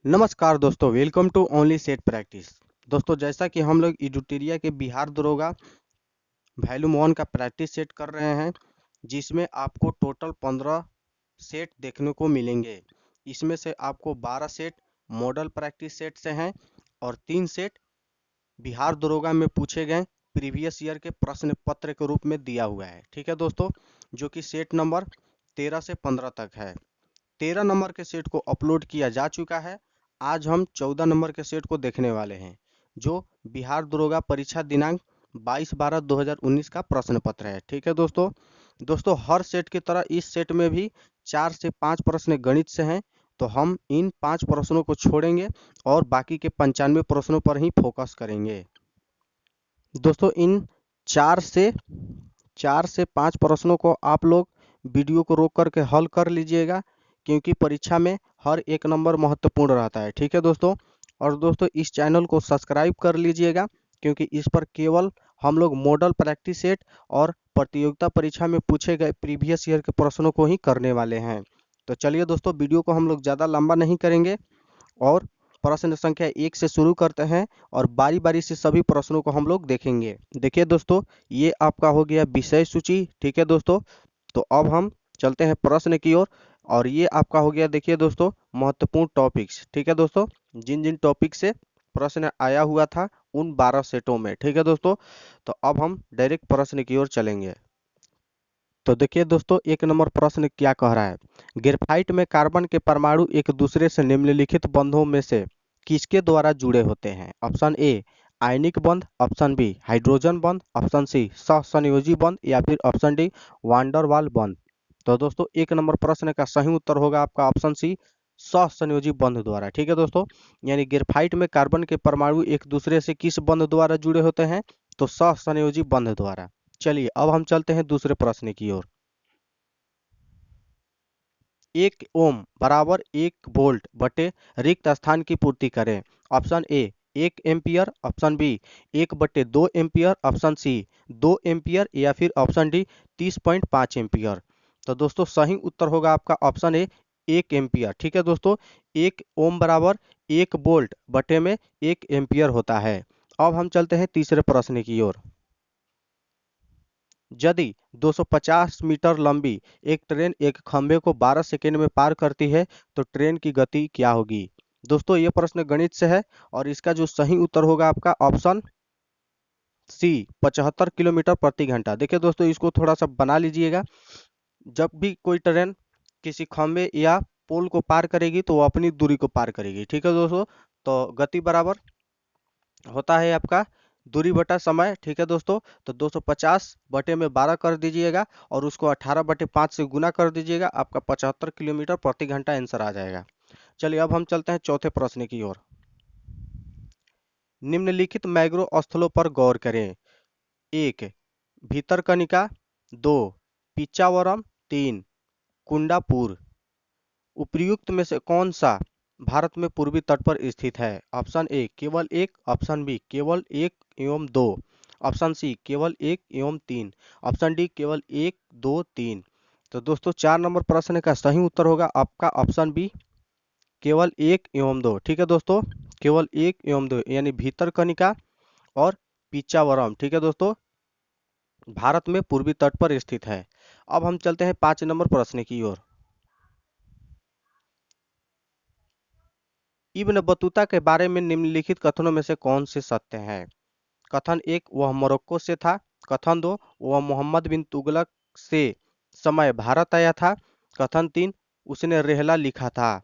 नमस्कार दोस्तों, welcome to only set practice. दोस्तों, जैसा कि हम लोग इडुटेरिया के बिहार दरोगा वॉल्यूम 1 का प्रैक्टिस सेट कर रहे हैं, जिसमें आपको टोटल 15 सेट देखने को मिलेंगे। इसमें से आपको 12 सेट मॉडल प्रैक्टिस सेट से हैं और 3 सेट बिहार दरोगा में पूछे गए प्रीवियस ईयर के प्रश्न पत्र के रूप में दिया हुआ है। ठीक है दोस्तों, जो कि सेट नंबर 13 से 15 तक है। 13 नंबर के सेट को अपलोड किया जा चुका है। आज हम 14 नंबर के सेट को देखने वाले हैं, जो बिहार दरोगा परीक्षा दिनांक 22/12/2019 का प्रश्न पत्र है। ठीक है दोस्तों, हर सेट की तरह इस सेट में भी 4 से 5 प्रश्न गणित से हैं, तो हम इन 5 प्रश्नों को छोड़ेंगे और बाकी के 95 प्रश्नों पर ही फोकस करेंगे। दोस्तों, इन 4 से 5 प्रश्नों को आप लोग वीडियो को रोक करके हल कर लीजिएगा, क्योंकि परीक्षा में हर एक नंबर महत्वपूर्ण रहता है। ठीक है दोस्तों, और दोस्तों इस चैनल को सब्सक्राइब कर लीजिएगा, क्योंकि इस पर केवल हम लोग मॉडल प्रैक्टिस सेट और प्रतियोगिता परीक्षा में पूछे गए प्रीवियस ईयर के प्रश्नों को ही करने वाले हैं। तो चलिए दोस्तों, वीडियो को हम लोग ज़्यादा लंबा नहीं करेंगे और प्रश्न संख्या 1 से शुरू करते हैं और बारी बारी से सभी प्रश्नों को हम लोग देखेंगे। देखिए दोस्तों, ये आपका हो गया विषय सूची। ठीक है दोस्तों, तो अब हम चलते हैं प्रश्न की ओर और ये आपका हो गया, देखिए दोस्तों, महत्वपूर्ण टॉपिक्स। ठीक है दोस्तों, जिन जिन टॉपिक से प्रश्न आया हुआ था उन 12 सेटों में। ठीक है दोस्तों, तो अब हम डायरेक्ट प्रश्न की ओर चलेंगे। तो देखिए दोस्तों, 1 नंबर प्रश्न क्या कह रहा है। ग्रेफाइट में कार्बन के परमाणु एक दूसरे से निम्नलिखित बंधों में से किसके द्वारा जुड़े होते हैं। ऑप्शन ए आयनिक बंध, ऑप्शन बी हाइड्रोजन बंध, ऑप्शन सी सहसंयोजी बंध या फिर ऑप्शन डी वांडरवाल बंध। तो दोस्तों 1 नंबर प्रश्न का सही उत्तर होगा आपका ऑप्शन सी सहसंयोजी बंध द्वारा। ठीक है दोस्तों, यानी ग्रेफाइट में कार्बन के परमाणु एक दूसरे से किस बंध द्वारा जुड़े होते हैं, तो सहसंयोजी बंध द्वारा। चलिए अब हम चलते हैं दूसरे प्रश्न की ओर। 1 ओम बराबर 1 वोल्ट बटे रिक्त स्थान की पूर्ति करें। Option A 1 ampere, option B 1/2 ampere, option C 2 ampere या फिर ऑप्शन डी 30.5 एम्पियर। तो दोस्तों सही उत्तर होगा आपका ऑप्शन ए 1 एम्पियर। ठीक है दोस्तों, 1 ओम बराबर 1 वोल्ट बटे में 1 एम्पियर होता है। अब हम चलते हैं तीसरे प्रश्न की ओर। यदि 250 मीटर लंबी एक ट्रेन एक खंभे को 12 सेकेंड में पार करती है, तो ट्रेन की गति क्या होगी। दोस्तों ये प्रश्न गणित से है और इसका जो सही उत्तर होगा आपका ऑप्शन सी 75 किलोमीटर प्रति घंटा। देखिए दोस्तों, इसको थोड़ा सा बना लीजिएगा। जब भी कोई ट्रेन किसी खंभे या पोल को पार करेगी तो वो अपनी दूरी को पार करेगी। ठीक है दोस्तों, तो गति बराबर होता है आपका दूरी बटा समय। ठीक है दोस्तों, तो 250 बटे में 12 कर दीजिएगा और उसको 18/5 से गुना कर दीजिएगा, आपका 75 किलोमीटर प्रति घंटा आंसर आ जाएगा। चलिए अब हम चलते हैं चौथे प्रश्न की ओर। निम्नलिखित मैग्रो स्थलों पर गौर करें। 1 भीतरकनिका, 2 पिच्चावरम, 3 कुंडापुर। उपर्युक्त में से कौन सा भारत में पूर्वी तट पर स्थित है। ऑप्शन ए केवल 1, ऑप्शन बी केवल 1 एवं 2, ऑप्शन सी केवल 1 एवं 3, ऑप्शन डी केवल 1 2 3। तो दोस्तों 4 नंबर प्रश्न का सही उत्तर होगा आपका ऑप्शन बी केवल 1 एवं 2। ठीक है दोस्तों, केवल 1 एवं 2 यानी भीतरकनिका और पिच्चावरम। ठीक है दोस्तों, भारत में पूर्वी तट पर स्थित है। अब हम चलते हैं 5 नंबर प्रश्न की ओर। इब्न बतूता के बारे में निम्नलिखित कथनों में से कौन से सत्य हैं। कथन 1 वह मोरक्को से था। कथन 2 वह मोहम्मद बिन तुगलक से समय भारत आया था। कथन 3 उसने रेहला लिखा था।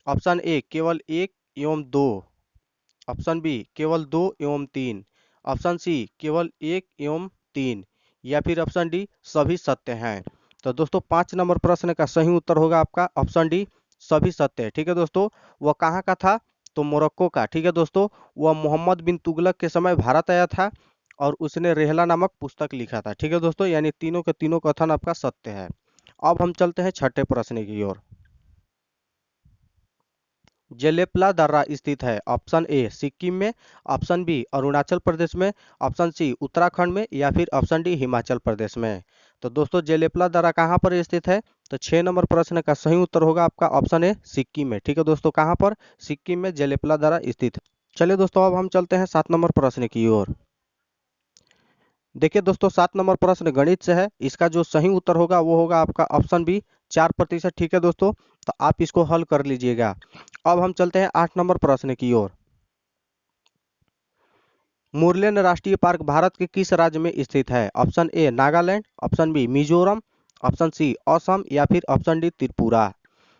ऑप्शन ए केवल 1 एवं 2, ऑप्शन बी केवल 2 एवं 3, ऑप्शन सी केवल 1 एवं 3 या फिर ऑप्शन डी सभी सत्य हैं। तो दोस्तों 5 नंबर प्रश्न का सही उत्तर होगा आपका ऑप्शन डी सभी सत्य है। ठीक है दोस्तों, वह कहाँ का था, तो मोरक्को का। ठीक है दोस्तों, वह मोहम्मद बिन तुगलक के समय भारत आया था और उसने रेहला नामक पुस्तक लिखा था। ठीक है दोस्तों, यानी तीनों के तीनों कथन आपका सत्य है। अब हम चलते हैं छठे प्रश्न की ओर। जेलेपला दर्रा स्थित है। ऑप्शन ए सिक्किम में, ऑप्शन बी अरुणाचल प्रदेश में, ऑप्शन सी उत्तराखंड में या फिर ऑप्शन डी हिमाचल प्रदेश में। तो दोस्तों जेलेपला दर्रा कहाँ पर स्थित है, तो 6 नंबर प्रश्न का सही उत्तर होगा आपका ऑप्शन ए सिक्किम में। ठीक है दोस्तों, कहाँ पर? सिक्किम में जेलेपला द्वारा स्थित है। चलिए दोस्तों, अब हम चलते हैं 7 नंबर प्रश्न की ओर। देखिए दोस्तों, 7 नंबर प्रश्न गणित से है। इसका जो सही उत्तर होगा वो होगा आपका ऑप्शन बी 4%। ठीक है दोस्तों, तो आप इसको हल कर लीजिएगा। अब हम चलते हैं 8 नंबर प्रश्न की ओर। मुरलेन राष्ट्रीय पार्क भारत के किस राज्य में स्थित है? Option A Nagaland, option B Mizoram, option C Assam या फिर ऑप्शन डी त्रिपुरा।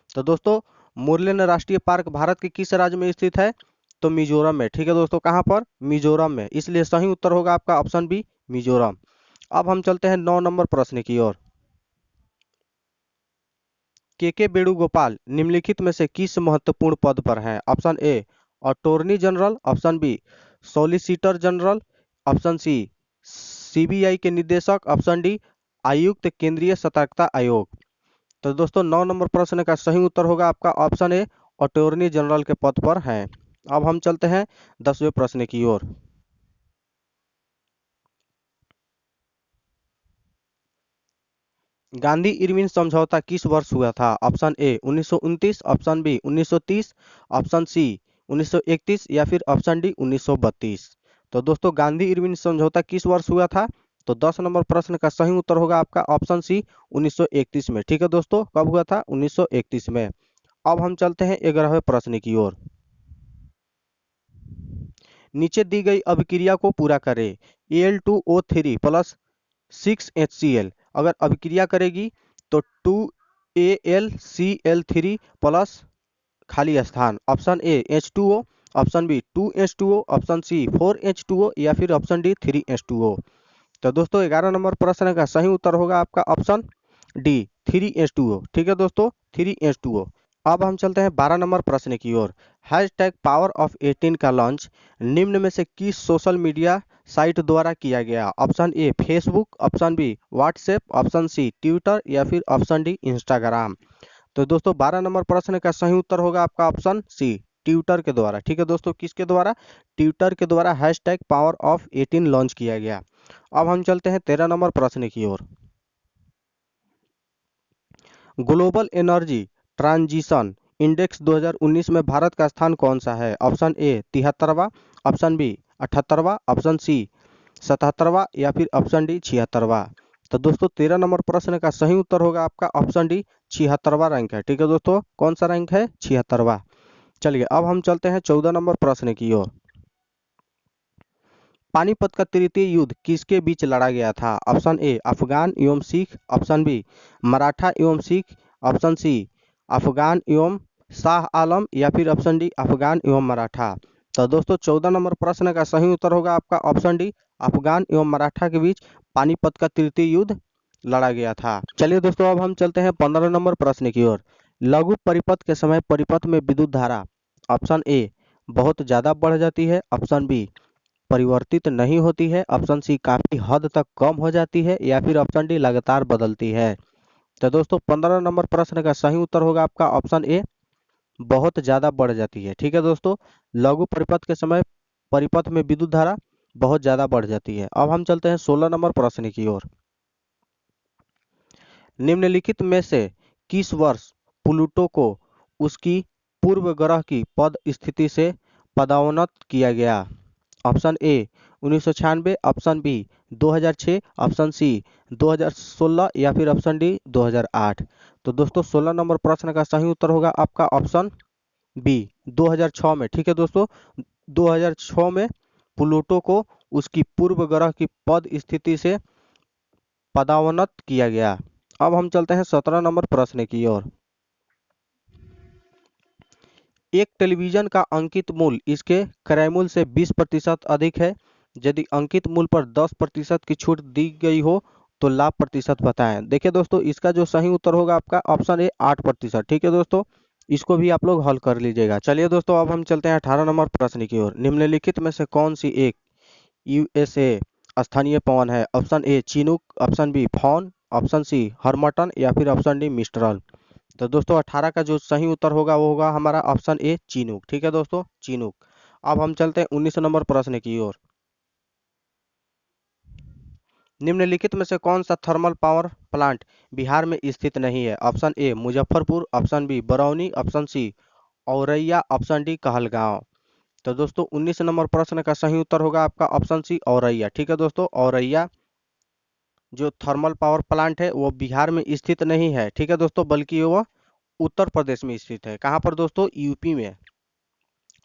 तो दोस्तों, मुरलेन राष्ट्रीय पार्क भारत के किस राज्य में स्थित है? तो मिजोरम में। ठीक है दोस्तों, कहाँ पर? मिजोरम में। इसलिए सही उत्तर होगा आपका ऑप्शन बी मिजोरम। अब हम चलते हैं 9 नंबर प्रश्न की ओर। के वेणुगोपाल निम्नलिखित में से किस महत्वपूर्ण पद पर हैं? Option A attorney general, option B solicitor general, option C CBI के निदेशक, ऑप्शन डी आयुक्त केंद्रीय सतर्कता आयोग। तो दोस्तों, 9 नंबर प्रश्न का सही उत्तर होगा आपका ऑप्शन ए अटॉर्नी जनरल के पद पर हैं। अब हम चलते हैं 10वें प्रश्न की ओर। गांधी इरविन समझौता किस वर्ष हुआ था? Option A 1929, option B 1930, option C 1931 या फिर ऑप्शन डी 1932। तो दोस्तों, गांधी इरविन समझौता किस वर्ष हुआ था? तो 10 नंबर प्रश्न का सही उत्तर होगा आपका ऑप्शन सी 1931 में। ठीक है दोस्तों, कब हुआ था? 1931 में। अब हम चलते हैं 11वें प्रश्न की ओर। नीचे दी गई अभिक्रिया को पूरा करें। Al2O3 प्लस 6HCl अगर अभिक्रिया करेगी तो 2AlCl3 प्लस खाली स्थान, option A H2O, option B 2H2O, option C 4H2O या फिर ऑप्शन डी 3H2O। तो दोस्तों, 11 नंबर प्रश्न का सही उत्तर होगा आपका ऑप्शन डी 3H2O। ठीक है दोस्तों, 3H2O। अब हम चलते हैं 12 नंबर प्रश्न की ओर। हैशटैग पावर ऑफ 18 का लॉन्च निम्न में से किस सोशल मीडिया साइट द्वारा किया गया? Option A Facebook, option B WhatsApp, option C Twitter या फिर ऑप्शन डी इंस्टाग्राम। तो दोस्तों, 12 नंबर प्रश्न का सही उत्तर होगा आपका ऑप्शन सी ट्विटर के द्वारा। ठीक है दोस्तों, किसके द्वारा? ट्विटर के द्वारा हैशटैग पावर ऑफ 18 लॉन्च किया गया। अब हम चलते हैं 13 नंबर प्रश्न की ओर। ग्लोबल एनर्जी ट्रांजिशन इंडेक्स 2019 में भारत का स्थान कौन सा है? ऑप्शन ए 73वां, ऑप्शन बी 78वां, ऑप्शन सी 77वां या फिर ऑप्शन डी 76वां। तो दोस्तों, 13 नंबर प्रश्न का सही उत्तर होगा आपका ऑप्शन डी 76वां रैंक है। ठीक है दोस्तों, कौन सा रैंक है? 76वां। चलिए, अब हम चलते हैं 14 नंबर प्रश्न की ओर। पानीपत का तृतीय युद्ध किसके बीच लड़ा गया था? ऑप्शन ए अफगान एवं सिख, ऑप्शन बी मराठा एवं सिख, ऑप्शन सी अफगान एवं शाह आलम या फिर ऑप्शन डी अफगान एवं मराठा। तो दोस्तों, 14 नंबर प्रश्न का सही उत्तर होगा आपका ऑप्शन डी अफगान एवं मराठा के बीच पानीपत का तृतीय युद्ध लड़ा गया था। चलिए दोस्तों, अब हम चलते हैं 15 नंबर प्रश्न की ओर। लघु परिपथ के समय परिपथ में विद्युत धारा ऑप्शन ए बहुत ज़्यादा बढ़ जाती है, ऑप्शन बी परिवर्तित नहीं होती है, ऑप्शन सी काफी हद तक कम हो जाती है या फिर ऑप्शन डी लगातार बदलती है। तो दोस्तों, 15 नंबर प्रश्न का सही उत्तर होगा आपका ऑप्शन ए बहुत ज्यादा बढ़ जाती है। ठीक है दोस्तों, लघु परिपथ के समय परिपथ में विद्युत धारा बहुत ज्यादा बढ़ जाती है। अब हम चलते हैं 16 नंबर प्रश्न की ओर। निम्नलिखित में से किस वर्ष प्लूटो को उसकी पूर्व ग्रह की पद स्थिति से पदोन्नत किया गया? Option A 1996, option B 2006, option C 2016 या फिर ऑप्शन डी 2008। तो दोस्तों, 16 नंबर प्रश्न का सही उत्तर होगा आपका ऑप्शन बी 2006 में। ठीक है दोस्तों, 2006 में प्लूटो को उसकी पूर्व ग्रह की पद स्थिति से पदोन्नत किया गया। अब हम चलते हैं 17 नंबर प्रश्न की ओर। एक टेलीविजन का अंकित मूल्य इसके क्रय मूल्य से 20% अधिक है। यदि अंकित मूल्य पर 10% की छूट दी गई हो तो लाभ प्रतिशत बताएं। देखिए दोस्तों, इसका जो सही उत्तर होगा आपका ऑप्शन ए 8%। ठीक है दोस्तों, इसको भी आप लोग हल कर लीजिएगा। चलिए दोस्तों, अब हम चलते हैं 18 नंबर प्रश्न की ओर। निम्नलिखित में से कौन सी एक यूएसए स्थानीय पवन है? Option A chinook, option B foehn, option C harmattan या फिर ऑप्शन डी मिस्ट्रल। तो दोस्तों, 18 का जो सही उत्तर होगा वो होगा हमारा ऑप्शन ए चिनूक। ठीक है दोस्तों, चिनूक। अब हम चलते हैं 19 नंबर प्रश्न की ओर। निम्नलिखित में से कौन सा थर्मल पावर प्लांट बिहार में स्थित नहीं है? Option A Muzaffarpur, option B Barauni, option C Auraiya, option D Kahalgaon. तो दोस्तों 19 नंबर प्रश्न का सही उत्तर होगा आपका ऑप्शन सी औरैया। ठीक है दोस्तों, औरैया जो थर्मल पावर प्लांट है वो बिहार में स्थित नहीं है। ठीक है दोस्तों, बल्कि वो उत्तर प्रदेश में स्थित है। कहाँ पर दोस्तों? यूपी में।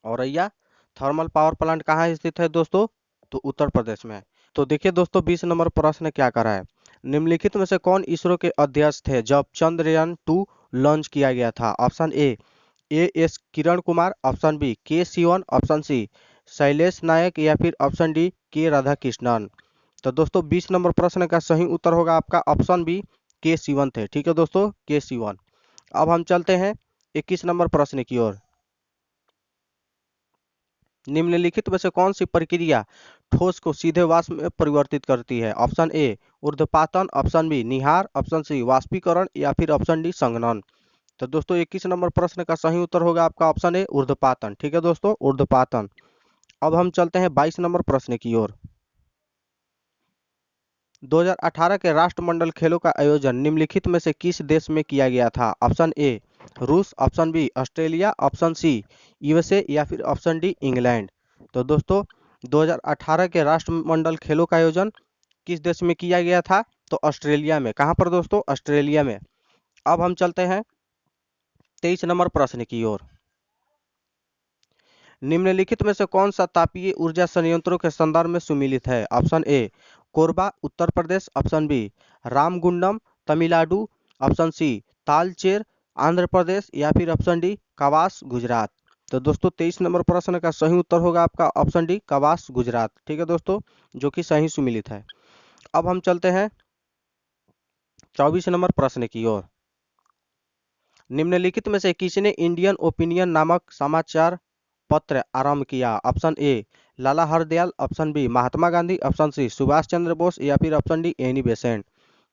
औरैया थर्मल पावर प्लांट कहाँ स्थित है दोस्तों? तो उत्तर प्रदेश में। तो देखिए दोस्तों 20 नंबर प्रश्न क्या करा है। निम्नलिखित में से कौन इसरो के अध्यक्ष थे जब चंद्रयान 2 लॉन्च किया गया था? Option A S Kiran Kumar, option B K Sivan, option C Shailesh Nayak या फिर ऑप्शन डी के राधाकृष्णन। तो दोस्तों 20 नंबर प्रश्न का सही उत्तर होगा आपका ऑप्शन बी के सिवन थे। ठीक है दोस्तों, के सिवन। अब हम चलते हैं 21 नंबर प्रश्न की ओर। निम्नलिखित में से कौन सी प्रक्रिया ठोस को सीधे वाष्प में परिवर्तित करती है? ऑप्शन ए ऊर्ध्वपातन, ऑप्शन बी निहार, ऑप्शन सी वाष्पीकरण या फिर ऑप्शन डी संघनन। तो दोस्तों 21 नंबर प्रश्न का सही उत्तर होगा आपका ऑप्शन ए ऊर्ध्वपातन। ठीक है दोस्तों, ऊर्ध्वपातन। अब हम चलते हैं 22 नंबर प्रश्न की ओर। 2018 के राष्ट्रमंडल खेलों का आयोजन निम्नलिखित में से किस देश में किया गया था? ऑप्शन ए रूस, option B Australia, option C USA या फिर ऑप्शन डी इंग्लैंड। तो दोस्तों 2018 के राष्ट्रमंडल खेलों का आयोजन किस देश में किया गया था? तो ऑस्ट्रेलिया में। कहाँ पर दोस्तों? ऑस्ट्रेलिया में। अब हम चलते हैं 23 नंबर प्रश्न की ओर। निम्नलिखित में से कौन सा तापीय ऊर्जा संयंत्रों के संदर्भ में सुमेलित है? Option A Korba Uttar Pradesh, option B Ramagundam Tamil Nadu, option C Talcher Andhra Pradesh या फिर ऑप्शन डी कवास गुजरात। तो दोस्तों 23 नंबर प्रश्न का सही उत्तर होगा आपका ऑप्शन डी कवास गुजरात। ठीक है दोस्तों, जो कि सही सुमेलित है। अब हम चलते हैं 24 नंबर प्रश्न की ओर। निम्नलिखित में से किसने इंडियन ओपिनियन नामक समाचार पत्र आरंभ किया? Option A Lala Hardayal, option B Mahatma Gandhi, option C Subhash Chandra Bose या फिर ऑप्शन डी एनी बेसेंट।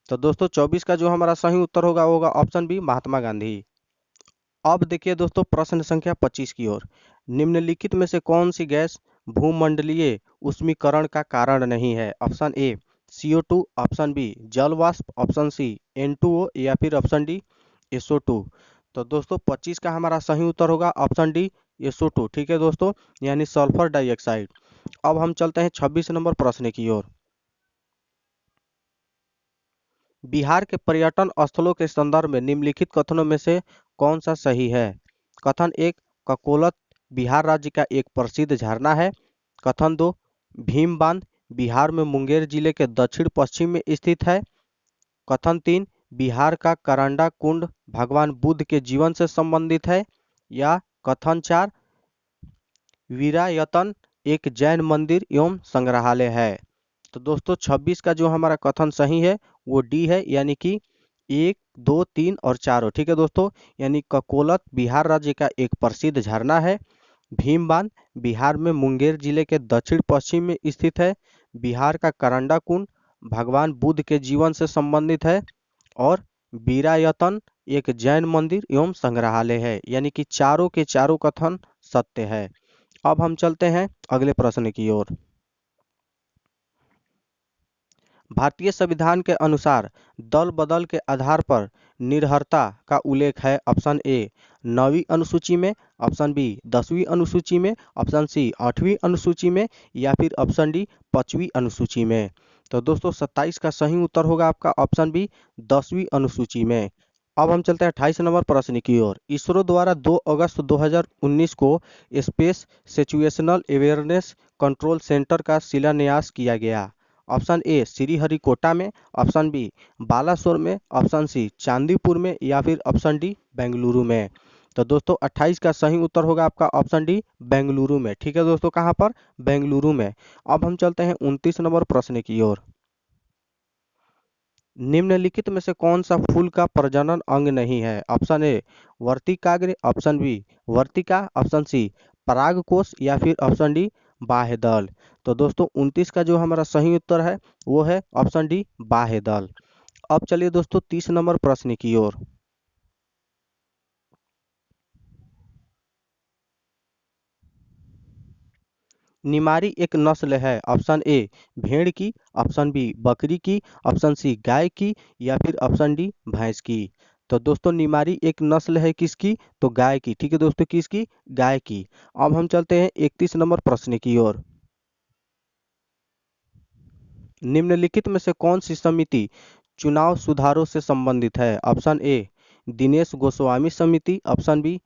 तो दोस्तों 24 का जो हमारा सही उत्तर होगा वो होगा ऑप्शन बी महात्मा गांधी। अब देखिए दोस्तों प्रश्न संख्या 25 की ओर। निम्नलिखित में से कौन सी गैस भूमंडलीय ऊष्मीकरण का कारण नहीं है? ऑप्शन ए CO2, ऑप्शन बी जल वाष्प, ऑप्शन सी N2O या फिर ऑप्शन डी SO2। तो दोस्तों 25 का हमारा सही उत्तर होगा ऑप्शन डी SO2। ठीक है दोस्तों, यानी सल्फर डाइऑक्साइड। अब हम चलते हैं 26 नंबर प्रश्न की ओर। बिहार के पर्यटन स्थलों के संदर्भ में निम्नलिखित कथनों में से कौन सा सही है? कथन एक ककोलत बिहार राज्य का एक प्रसिद्ध झरना है। कथन दो भीम बांध बिहार में मुंगेर जिले के दक्षिण पश्चिम में स्थित है। कथन तीन बिहार का करंडा कुंड भगवान बुद्ध के जीवन से संबंधित है। या कथन चार वीरायतन एक जैन मंदिर एवं संग्रहालय है। तो दोस्तों 26 का जो हमारा कथन सही है वो डी है, यानी कि 1, 2, 3 और 4। ठीक है दोस्तों, यानी ककोलत बिहार राज्य का एक प्रसिद्ध झरना है। भीम बांध बिहार में मुंगेर जिले के दक्षिण पश्चिम में स्थित है। बिहार का करंडा कुंड भगवान बुद्ध के जीवन से संबंधित है। और वीरायतन एक जैन मंदिर एवं संग्रहालय है। यानी कि चारों के चारों कथन सत्य है। अब हम चलते हैं अगले प्रश्न की ओर। भारतीय संविधान के अनुसार दल बदल के आधार पर निर्भरता का उल्लेख है। ऑप्शन ए 9वीं अनुसूची में, ऑप्शन बी 10वीं अनुसूची में, ऑप्शन सी 8वीं अनुसूची में या फिर ऑप्शन डी 5वीं अनुसूची में। तो दोस्तों 27 का सही उत्तर होगा आपका ऑप्शन बी 10वीं अनुसूची में। अब हम चलते हैं 28 नंबर प्रश्न की ओर। इसरो द्वारा 2 अगस्त 2019 को space situational awareness control centre का शिलान्यास किया गया। ऑप्शन ए श्रीहरिकोटा में, ऑप्शन बी बालासोर में, ऑप्शन सी चांदीपुर में या फिर ऑप्शन डी बेंगलुरु में। तो दोस्तों 28 का सही उत्तर होगा आपका ऑप्शन डी बेंगलुरु में। ठीक है दोस्तों, कहाँ पर? बेंगलुरु में। अब हम चलते हैं 29 नंबर प्रश्न की ओर। निम्नलिखित में से कौन सा फूल का प्रजनन अंग नहीं है? ऑप्शन ए वर्तिकाग्र, ऑप्शन बी वर्तिका, ऑप्शन सी परागकोश या फिर ऑप्शन डी बाह्य दल। तो दोस्तों 29 का जो हमारा सही उत्तर है वो है ऑप्शन डी बाह्य दल। अब चलिए दोस्तों 30 नंबर प्रश्न की ओर। निमारी एक नस्ल है। ऑप्शन ए भेड़ की, ऑप्शन बी बकरी की, ऑप्शन सी गाय की, या फिर ऑप्शन डी भैंस की। तो दोस्तों निमारी एक नस्ल है किसकी, तो गाय की। ठीक है दोस्तों, किसकी, गाय की। अब हम चलते हैं 31 नंबर प्रश्न की ओर। निम्नलिखित में से कौन सी समिति चुनाव सुधारों से संबंधित है। ऑप्शन ए दिनेश गोस्वामी समिति, ऑप्शन बी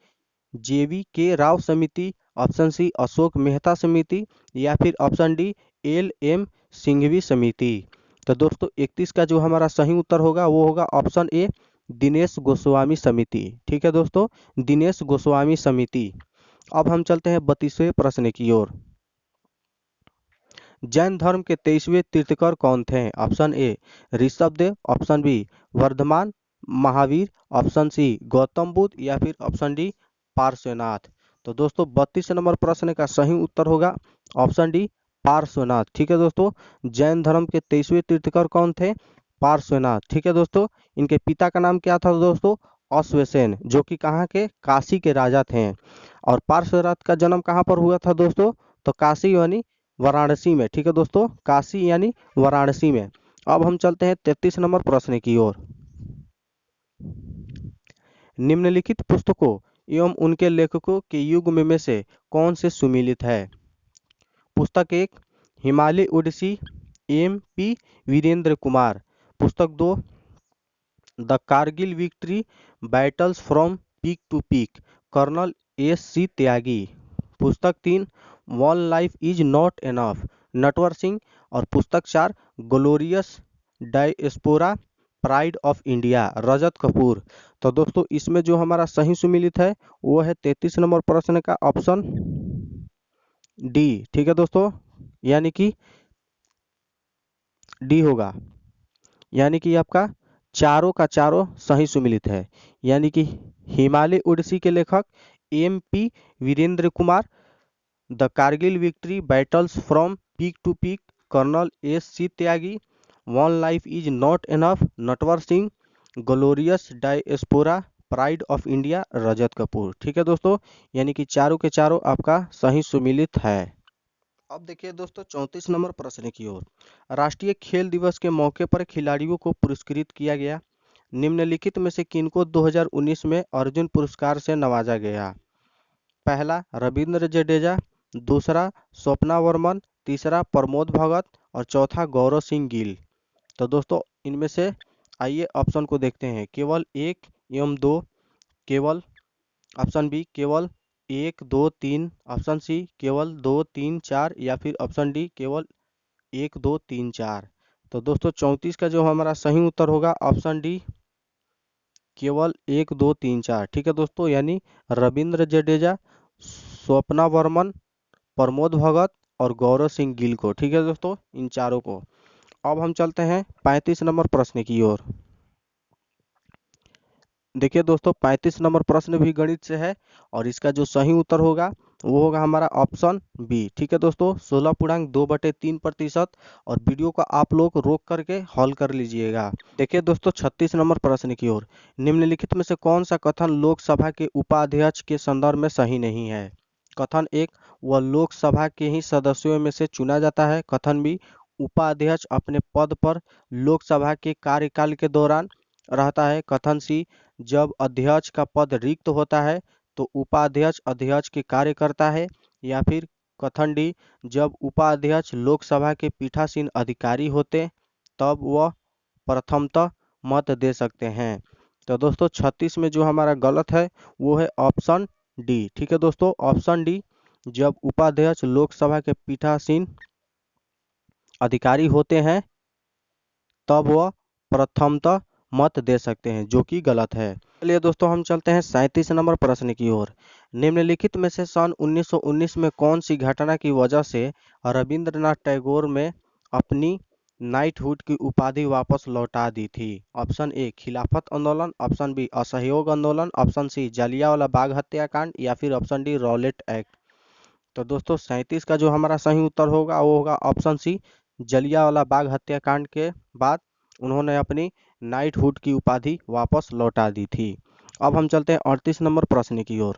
जेवी के राव समिति, ऑप्शन सी अशोक मेहता समिति, या फिर option D L M Singhvi समिति। तो दोस्तों 31 का जो हमारा सही उत्तर होगा वो होगा ऑप्शन ए दिनेश गोस्वामी समिति। ठीक है दोस्तों, दिनेश गोस्वामी समिति। अब हम चलते हैं 32वें प्रश्न की ओर। जैन धर्म के 23वें तीर्थकर कौन थे। Option A Rishabhdev, option B Vardhaman Mahavir, option C Gautam Buddha, या फिर ऑप्शन डी पार्श्वनाथ। तो दोस्तों 32 नंबर प्रश्न का सही उत्तर होगा ऑप्शन डी पार्श्वनाथ। ठीक है दोस्तों, जैन धर्म के 23वें तीर्थकर कौन थे, पार्श्वनाथ। ठीक है दोस्तों, इनके पिता का नाम क्या था दोस्तों, अश्वसेन, जो कि कहाँ के, काशी के राजा थे। और पार्श्वनाथ का जन्म कहाँ पर हुआ था दोस्तों, तो काशी यानी वाराणसी में। ठीक है दोस्तों, काशी यानी वाराणसी में। अब हम चलते हैं 33 नंबर प्रश्न की ओर। निम्नलिखित पुस्तकों एवं उनके लेखकों के युग में से कौन से सुमिलित है। पुस्तक 1 Himalaya odyssey M P Virendra Kumar, पुस्तक 2 the Kargil victory battles from peak to peak colonel S C Tyagi, पुस्तक 3 one life is not enough Natwar Singh, और पुस्तक 4 glorious diaspora pride of India Rajat Kapoor. तो दोस्तों इसमें जो हमारा सही सुमिलित है वो है 33 नंबर प्रश्न का ऑप्शन डी। ठीक है दोस्तों, यानी कि डी होगा, यानी कि आपका चारों का चारों सही सुमिलित है। यानी कि हिमालय ओडिसी के लेखक M P Virendra Kumar, the Kargil victory battles from peak to peak colonel S C Tyagi, one life is not enough Natwar Singh, glorious diaspora pride of India Rajat Kapoor. ठीक है दोस्तों, यानी कि चारों के चारों आपका सही सुमिलित है। अब देखिए दोस्तों 34 नंबर प्रश्न की ओर। राष्ट्रीय खेल दिवस के मौके पर खिलाड़ियों को पुरस्कृत किया गया। निम्नलिखित में से किनको 2019 में अर्जुन पुरस्कार से नवाजा गया। पहला रविंद्र जडेजा, दूसरा स्वप्ना वर्मन, तीसरा प्रमोद भगत, और चौथा गौरव सिंह गिल। तो दोस्तों इनमें से आइए ऑप्शन को देखते हैं। केवल 1 एवं 2, केवल ऑप्शन बी केवल 1 2 3, ऑप्शन सी केवल 2 3 4, या फिर ऑप्शन डी केवल 1 2 3 4। तो दोस्तों 34 का जो हमारा सही उत्तर होगा ऑप्शन डी केवल 1 2 3 4। ठीक है दोस्तों, यानी रविंद्र जडेजा, स्वप्ना वर्मन, प्रमोद भगत और गौरव सिंह गिल को। ठीक है दोस्तों, इन चारों को। अब हम चलते हैं 35 नंबर प्रश्न की ओर। देखिए दोस्तों 35 नंबर प्रश्न भी गणित से है और इसका जो सही उत्तर होगा वो होगा हमारा ऑप्शन बी। ठीक है दोस्तों, 16.2/3%। और वीडियो को आप लोग रोक करके हल कर लीजिएगा। देखिए दोस्तों 36 नंबर प्रश्न की ओर। निम्नलिखित में से कौन सा कथन लोकसभा के उपाध्यक्ष के संदर्भ में सही नहीं है। कथन 1 वह लोकसभा के ही सदस्यों में से चुना जाता है। कथन बी उपाध्यक्ष अपने पद पर लोकसभा के कार्यकाल के दौरान रहता है। कथन सी जब अध्यक्ष का पद रिक्त होता है तो उपाध्यक्ष अध्यक्ष के कार्य करता है। या फिर कथन डी जब उपाध्यक्ष लोकसभा के पीठासीन अधिकारी होते तब वह प्रथमतः मत दे सकते हैं। तो दोस्तों 36 में जो हमारा गलत है वो है ऑप्शन डी। ठीक है दोस्तों, ऑप्शन डी जब उपाध्यक्ष लोकसभा के पीठासीन अधिकारी होते हैं तब वह प्रथमतः मत दे सकते हैं, जो कि गलत है। चलिए दोस्तों हम चलते हैं 37 नंबर प्रश्न की ओर। निम्नलिखित में से सन 1919 में कौन सी घटना की वजह से रविंद्रनाथ टैगोर में अपनी नाइटहुड की उपाधि वापस लौटा दी थी। ऑप्शन ए खिलाफत आंदोलन, ऑप्शन बी असहयोग आंदोलन, ऑप्शन सी जालियांवाला बाग हत्याकांड, या फिर ऑप्शन डी रॉलेट एक्ट। तो दोस्तों 37 का जो हमारा सही उत्तर होगा वो होगा ऑप्शन सी जालियांवाला बाग हत्याकांड के बाद उन्होंने अपनी नाइटहुड की उपाधि वापस लौटा दी थी। अब हम चलते हैं 38 नंबर प्रश्न की ओर।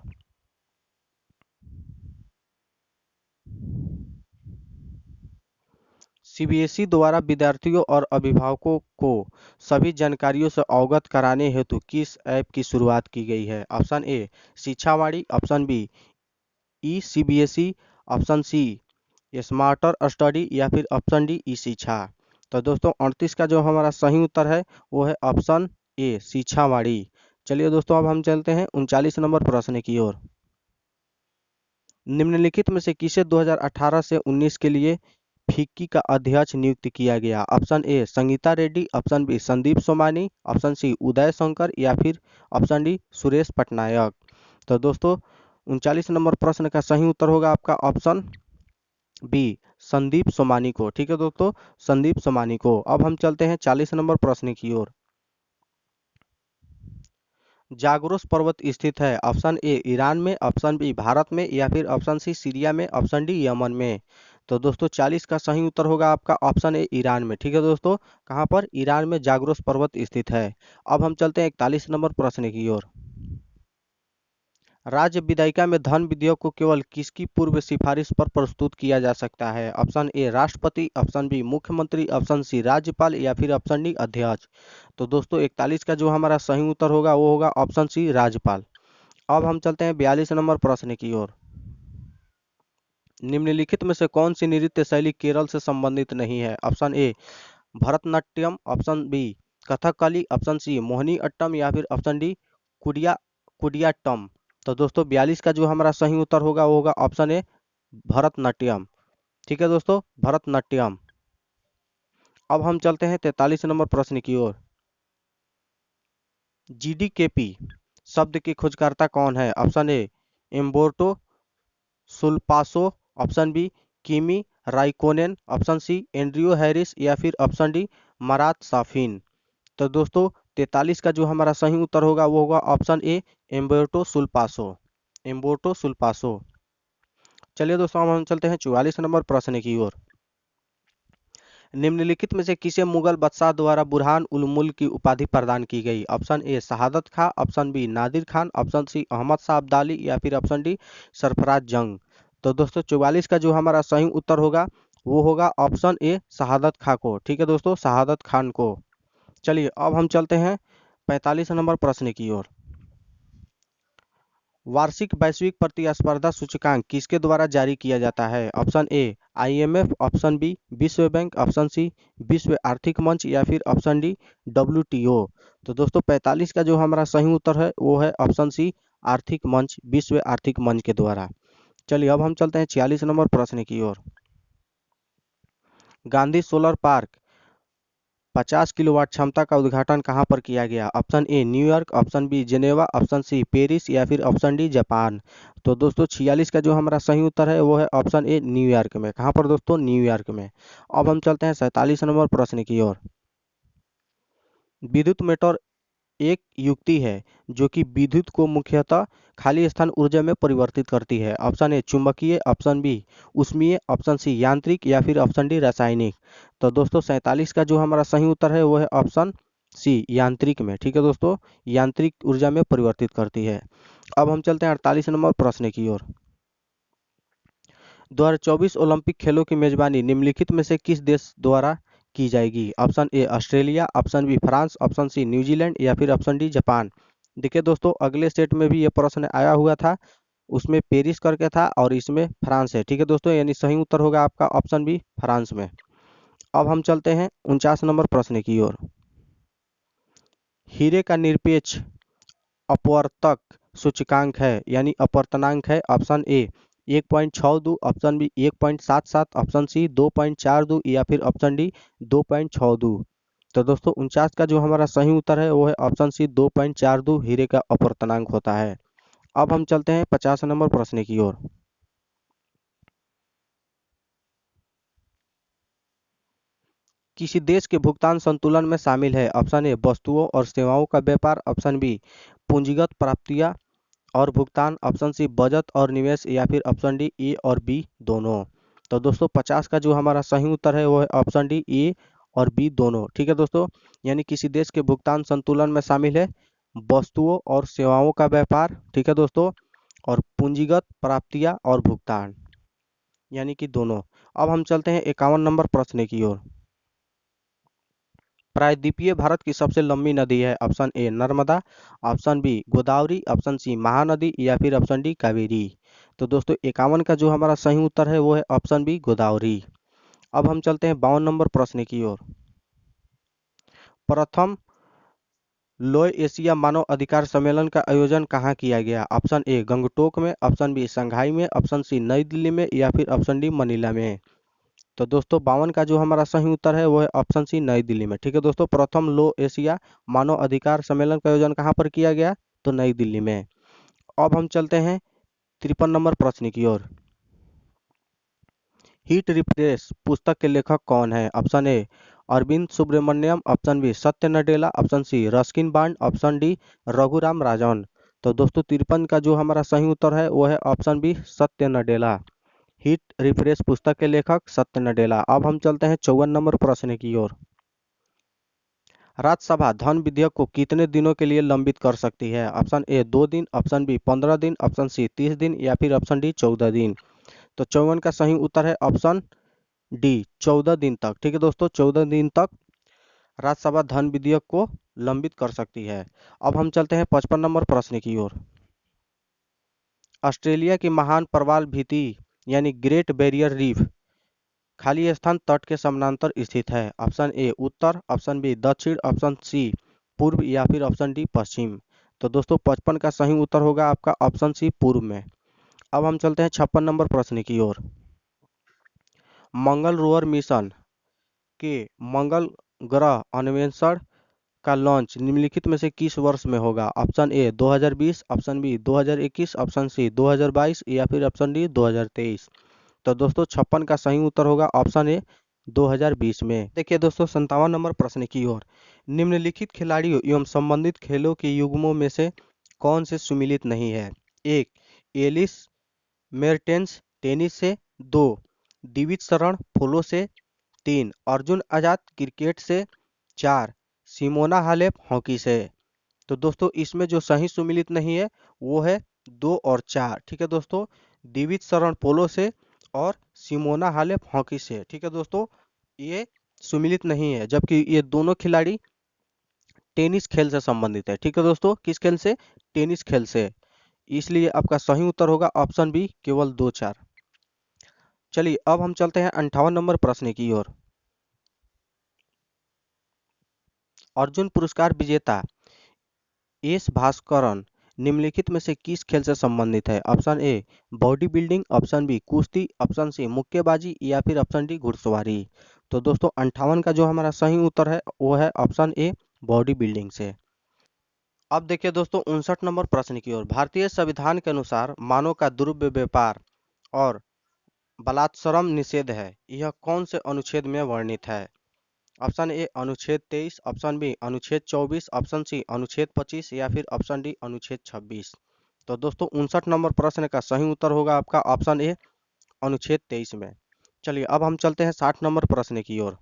सीबीएसई द्वारा विद्यार्थियों और अभिभावकों को सभी जानकारियों से अवगत कराने हेतु किस ऐप की शुरुआत की गई है? Option A Shikshavani, option B E CBSE, option C smarter study या फिर ऑप्शन डी ई शिक्षा। तो दोस्तों 38 का जो हमारा सही उत्तर है वो है ऑप्शन ए शिक्षावाणी। चलिए दोस्तों अब हम चलते हैं 39 नंबर प्रश्न की ओर। निम्नलिखित में से किसे 2018 से 19 के लिए फिक्की का अध्यक्ष नियुक्त किया गया? Option A Sangeeta Reddy, option B Sandeep Somani, option C Uday Shankar या फिर ऑप्शन डी सुरेश पटनायक। तो दोस्तों 39 नंबर प्रश्न का सही उत्तर होगा आपका ऑप्शन बी संदीप सोमानी को। ठीक है दोस्तों, संदीप सोमानी को। अब हम चलते हैं 40 नंबर प्रश्न की ओर। जाग्रोस पर्वत स्थित है? ऑप्शन ए ईरान में, ऑप्शन बी भारत में या फिर ऑप्शन सी सीरिया में, ऑप्शन डी यमन में। तो दोस्तों 40 का सही उत्तर होगा आपका ऑप्शन ए ईरान में। ठीक है दोस्तों, कहाँ पर? ईरान में जाग्रोस पर्वत स्थित है। अब हम चलते हैं 41 नंबर प्रश्न की ओर। राज्य विधायिका में धन विधेयक को केवल किसकी पूर्व सिफारिश पर प्रस्तुत किया जा सकता है? ऑप्शन ए राष्ट्रपति, ऑप्शन बी मुख्यमंत्री, ऑप्शन सी राज्यपाल या फिर ऑप्शन डी अध्यक्ष। तो दोस्तों 41 का जो हमारा सही उत्तर होगा वो होगा ऑप्शन सी राज्यपाल। अब हम चलते हैं 42 नंबर प्रश्न की ओर। निम्नलिखित में से कौन सी नृत्य शैली केरल से संबंधित नहीं है? Option A Bharatanatyam, option B Kathakali, option C Mohini Attam या फिर ऑप्शन डी कुडिया कुडियाट्टम। तो दोस्तों 42 का जो हमारा सही उत्तर होगा वो होगा ऑप्शन ए भरतनाट्यम। ठीक है दोस्तों, भरतनाट्यम। अब हम चलते हैं 43 नंबर प्रश्न की ओर। जीडीकेपी शब्द के खोजकर्ता कौन है? Option A Umberto Sulpasso, option B Kimi Raikkonen, option C Andrea Harris या फिर ऑप्शन डी मरात साफिन। तो दोस्तों 43 का जो हमारा सही उत्तर होगा वो होगा ऑप्शन ए एम्बोर्टो सुल्पासो। एम्बोर्टो सुल्पासो। चलिए दोस्तों अब हम चलते हैं 44 नंबर प्रश्न की ओर। निम्नलिखित में से किसे मुगल बादशाह द्वारा बुरहान उल मुल्क की उपाधि प्रदान की गई? Option A Shahadat Khan, option B Nadir Khan, option C Ahmad Shah Abdali या फिर ऑप्शन डी सरफराज जंग। तो दोस्तों 44 का जो हमारा सही उत्तर होगा वो होगा ऑप्शन ए शहादत खां को। ठीक है दोस्तों, शहादत खान को। चलिए अब हम चलते हैं 45 नंबर प्रश्न की ओर। वार्षिक वैश्विक प्रतिस्पर्धा सूचकांक किसके द्वारा जारी किया जाता है? Option A IMF, option B विश्व बैंक, ऑप्शन सी विश्व आर्थिक मंच या फिर ऑप्शन डी डब्ल्यूटीओ। तो दोस्तों 45 का जो हमारा सही उत्तर है वो है ऑप्शन सी आर्थिक मंच, विश्व आर्थिक मंच के द्वारा। चलिए अब हम चलते हैं 46 नंबर प्रश्न की ओर। गांधी सोलर पार्क 50 किलोवाट क्षमता का उद्घाटन कहाँ पर किया गया? Option A New York, option B Geneva, option C Paris या फिर ऑप्शन डी जापान। तो दोस्तों 46 का जो हमारा सही उत्तर है वो है ऑप्शन ए न्यूयॉर्क में। कहाँ पर दोस्तों? न्यूयॉर्क में। अब हम चलते हैं 47 नंबर प्रश्न की ओर। विद्युत मीटर एक युक्ति है जो कि विद्युत को मुख्यतः खाली स्थान ऊर्जा में परिवर्तित करती है। ऑप्शन ए चुंबकीय, ऑप्शन बी ऊष्मीय, ऑप्शन सी यांत्रिक या फिर ऑप्शन डी रासायनिक। तो दोस्तों 47 का जो हमारा सही उत्तर है वो है ऑप्शन सी यांत्रिक में। ठीक है दोस्तों, यांत्रिक ऊर्जा में परिवर्तित करती है। अब हम चलते हैं 48 नंबर प्रश्न की ओर। 2024 ओलंपिक खेलों की मेजबानी निम्नलिखित में से किस देश द्वारा की जाएगी? Option A Australia, option B France, option C New Zealand या फिर ऑप्शन डी जापान। देखिए दोस्तों अगले सेट में भी ये प्रश्न आया हुआ था, उसमें पेरिस करके था और इसमें फ्रांस है। ठीक है दोस्तों, यानी सही उत्तर होगा आपका ऑप्शन बी फ्रांस में। अब हम चलते हैं 49 नंबर प्रश्न की ओर। हीरे का निरपेक्ष अपवर्तक सूचकांक है यानी अपवर्तनांक है। Option A 1.62, option B 1.77, option C 2.42 या फिर ऑप्शन डी 2.62। तो दोस्तों 49 का जो हमारा सही उत्तर है वो है ऑप्शन सी 2.42 हीरे का अपवर्तनांक होता है। अब हम चलते हैं 50 नंबर प्रश्न की ओर। किसी देश के भुगतान संतुलन में शामिल है? ऑप्शन ए वस्तुओं और सेवाओं का व्यापार, ऑप्शन बी पूंजीगत प्राप्तियां और भुगतान, ऑप्शन सी बचत और निवेश या फिर ऑप्शन डी ए और बी दोनों। तो दोस्तों 50 का जो हमारा सही उत्तर है वो है ऑप्शन डी ए और बी दोनों। ठीक है दोस्तों, यानी किसी देश के भुगतान संतुलन में शामिल है वस्तुओं और सेवाओं का व्यापार, ठीक है दोस्तों, और पूंजीगत प्राप्तियां और भुगतान। यानी कि दोनों। अब हम चलते हैं 51 नंबर प्रश्न की ओर। प्रायद्वीपीय भारत की सबसे लंबी नदी है। Option A Narmada, option B Godavari, option C Mahanadi या फिर ऑप्शन डी कावेरी। तो दोस्तों 51 का जो हमारा सही उत्तर है वो है ऑप्शन बी गोदावरी। अब हम चलते हैं 52 नंबर प्रश्न की ओर। प्रथम लोय एशिया मानव अधिकार सम्मेलन का आयोजन कहाँ किया गया। ऑप्शन ए गंगटोक में, ऑप्शन बी शंघाई में, ऑप्शन सी नई दिल्ली में या फिर ऑप्शन डी मनीला में। तो दोस्तों 52 का जो हमारा सही उत्तर है वो है ऑप्शन सी नई दिल्ली में। ठीक है दोस्तों, प्रथम लो एशिया मानव अधिकार सम्मेलन का आयोजन कहाँ पर किया गया, तो नई दिल्ली में। अब हम चलते हैं 53 नंबर प्रश्न की ओर। हीट रिप्रेस पुस्तक के लेखक कौन है। Option A Arvind Subramanian, option B Satya Nadella, option C Ruskin Bond, option D Raghuram Rajan. तो दोस्तों 53 का जो हमारा सही उत्तर है वो है option B Satya Nadella. Hit refresh पुस्तक के लेखक सत्य नडेला। अब हम चलते हैं 54 नंबर प्रश्न की ओर। राज्यसभा धन विधेयक को कितने दिनों के लिए लंबित कर सकती है। ऑप्शन ए 2 दिन, ऑप्शन बी 15 दिन, ऑप्शन सी 30 दिन या फिर ऑप्शन डी 14 दिन। तो 54 का सही उत्तर है ऑप्शन डी 14 दिन तक। ठीक है दोस्तों, 14 दिन तक राज्यसभा धन विधेयक को लंबित कर सकती है। अब हम चलते हैं 55 नंबर प्रश्न की ओर। ऑस्ट्रेलिया की महान प्रवाल भित्ति यानी ग्रेट बैरियर रीफ खाली स्थान तट के समानांतर स्थित है। ऑप्शन ए उत्तर, ऑप्शन बी दक्षिण, ऑप्शन सी पूर्व या फिर ऑप्शन डी पश्चिम। तो दोस्तों 55 का सही उत्तर होगा आपका ऑप्शन सी पूर्व में। अब हम चलते हैं 56 नंबर प्रश्न की ओर। मंगल रोवर मिशन के मंगल ग्रह अन्वेषण का लॉन्च निम्नलिखित में से किस वर्ष में होगा। Option A 2020, option B 2021, option C 2022 या फिर ऑप्शन डी 2023। तो दोस्तों 56 का सही उत्तर होगा ऑप्शन ए 2020 में। देखिए दोस्तों 57 नंबर प्रश्न की ओर। निम्नलिखित खिलाड़ियों एवं संबंधित खेलों के युग्मों में से कौन से सुमिलित नहीं है। एक एलिस मेर्टेंस टेनिस से, दो दिविज शरण पोलो से, तीन अर्जुन आजाद क्रिकेट से, चार सिमोना हालेप हॉकी से। तो दोस्तों इसमें जो सही सुमिलित नहीं है वो है 2 और 4। ठीक है दोस्तों, दिविज शरण पोलो से और सिमोना हालेप हॉकी से। ठीक है दोस्तों, ये सुमिलित नहीं है, जबकि ये दोनों खिलाड़ी टेनिस खेल से संबंधित है। ठीक है दोस्तों, किस खेल से, टेनिस खेल से। इसलिए आपका सही उत्तर होगा ऑप्शन बी केवल 2, 4। चलिए अब हम चलते हैं 58 नंबर प्रश्न की ओर। अर्जुन पुरस्कार विजेता एस भास्करन निम्नलिखित में से किस खेल से संबंधित है। Option A body building, option B कुश्ती, ऑप्शन सी मुक्केबाजी या फिर ऑप्शन डी घुड़सवारी। तो दोस्तों 58 का जो हमारा सही उत्तर है वो है ऑप्शन ए बॉडी बिल्डिंग से। अब देखिए दोस्तों 59 नंबर प्रश्न की ओर। भारतीय संविधान के अनुसार मानव का द्रव्य व्यापार और बलात्सरम निषेध है, यह कौन से अनुच्छेद में वर्णित है। ऑप्शन ए अनुच्छेद 23, ऑप्शन बी अनुच्छेद 24, ऑप्शन सी अनुच्छेद 25 या फिर ऑप्शन डी अनुच्छेद 26। तो दोस्तों 59 नंबर प्रश्न का सही उत्तर होगा आपका ऑप्शन ए अनुच्छेद 23 में। चलिए अब हम चलते हैं 60 नंबर प्रश्न की ओर।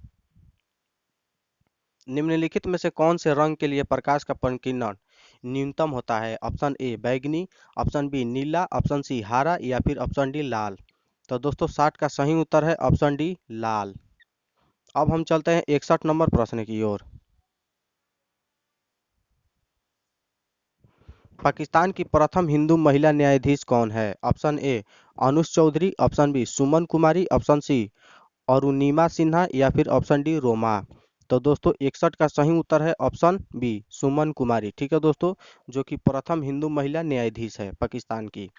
निम्नलिखित में से कौन से रंग के लिए प्रकाश का प्रकीर्णन न्यूनतम होता है। ऑप्शन ए बैगनी, ऑप्शन बी नीला, ऑप्शन सी हरा या फिर ऑप्शन डी लाल। तो दोस्तों 60 का सही उत्तर है ऑप्शन डी लाल। अब हम चलते हैं 61 नंबर प्रश्न की ओर। पाकिस्तान की प्रथम हिंदू महिला न्यायाधीश कौन है। Option A Anuj Chaudhary, option B Suman Kumari, option C Arunima Sinha या फिर ऑप्शन डी रोमा। तो दोस्तों 61 का सही उत्तर है ऑप्शन बी सुमन कुमारी। ठीक है दोस्तों, जो कि प्रथम हिंदू महिला न्यायाधीश है पाकिस्तान की।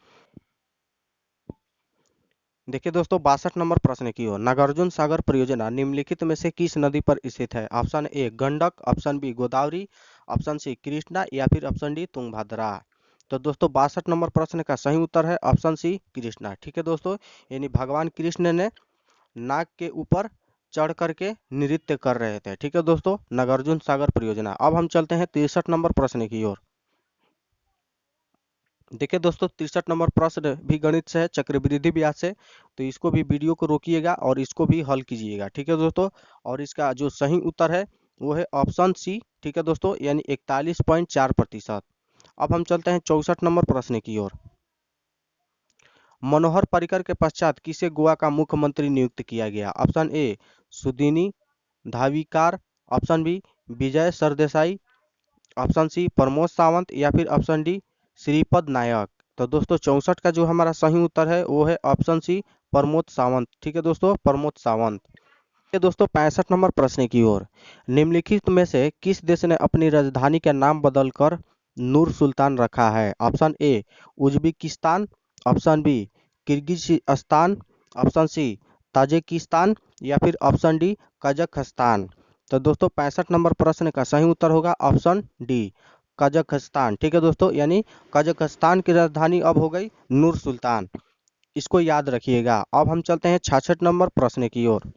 देखिए दोस्तों 62 नंबर प्रश्न की ओर। नागार्जुन सागर परियोजना निम्नलिखित में से किस नदी पर स्थित है। Option A Gandak, option B Godavari, option C Krishna या फिर ऑप्शन डी तुंगभद्रा। तो दोस्तों 62 नंबर प्रश्न का सही उत्तर है ऑप्शन सी कृष्णा। ठीक है दोस्तों, यानी भगवान कृष्ण ने नाग के ऊपर चढ़ करके नृत्य कर रहे थे। ठीक है दोस्तों, नागार्जुन सागर परियोजना। अब हम चलते हैं 63 नंबर प्रश्न की ओर। देखिए दोस्तों 63 नंबर प्रश्न भी गणित से है, चक्रवृद्धि ब्याज से। तो इसको भी वीडियो को रोकिएगा और इसको भी हल कीजिएगा। ठीक है दोस्तों, और इसका जो सही उत्तर है वो है ऑप्शन सी। ठीक है दोस्तों, यानी 41.4%। अब हम चलते हैं 64 नंबर प्रश्न की ओर। मनोहर पर्रिकर के पश्चात किसे गोवा का मुख्यमंत्री नियुक्त किया गया? Option A Sudin Dhavalikar, option B Vijay Sardesai, option C Pramod Sawant या फिर ऑप्शन डी श्रीपद नायक। तो दोस्तों 64 का जो हमारा सही उत्तर है वो है ऑप्शन सी प्रमोद सावंत। ठीक है दोस्तों, प्रमोद सावंत। ये दोस्तों 65 नंबर प्रश्न की ओर, निम्नलिखित में से किस देश ने अपनी राजधानी का नाम बदलकर नूर सुल्तान रखा है? Option A Uzbekistan, option B Kyrgyzstan, option C Tajikistan या फिर ऑप्शन डी कजाकिस्तान। तो दोस्तों 65 नंबर प्रश्न का सही उत्तर होगा ऑप्शन डी कजाकिस्तान। ठीक है दोस्तों, यानी कजाकिस्तान की राजधानी अब हो गई नूर सुल्तान, इसको याद रखिएगा। अब हम चलते हैं 66 नंबर प्रश्न की ओर।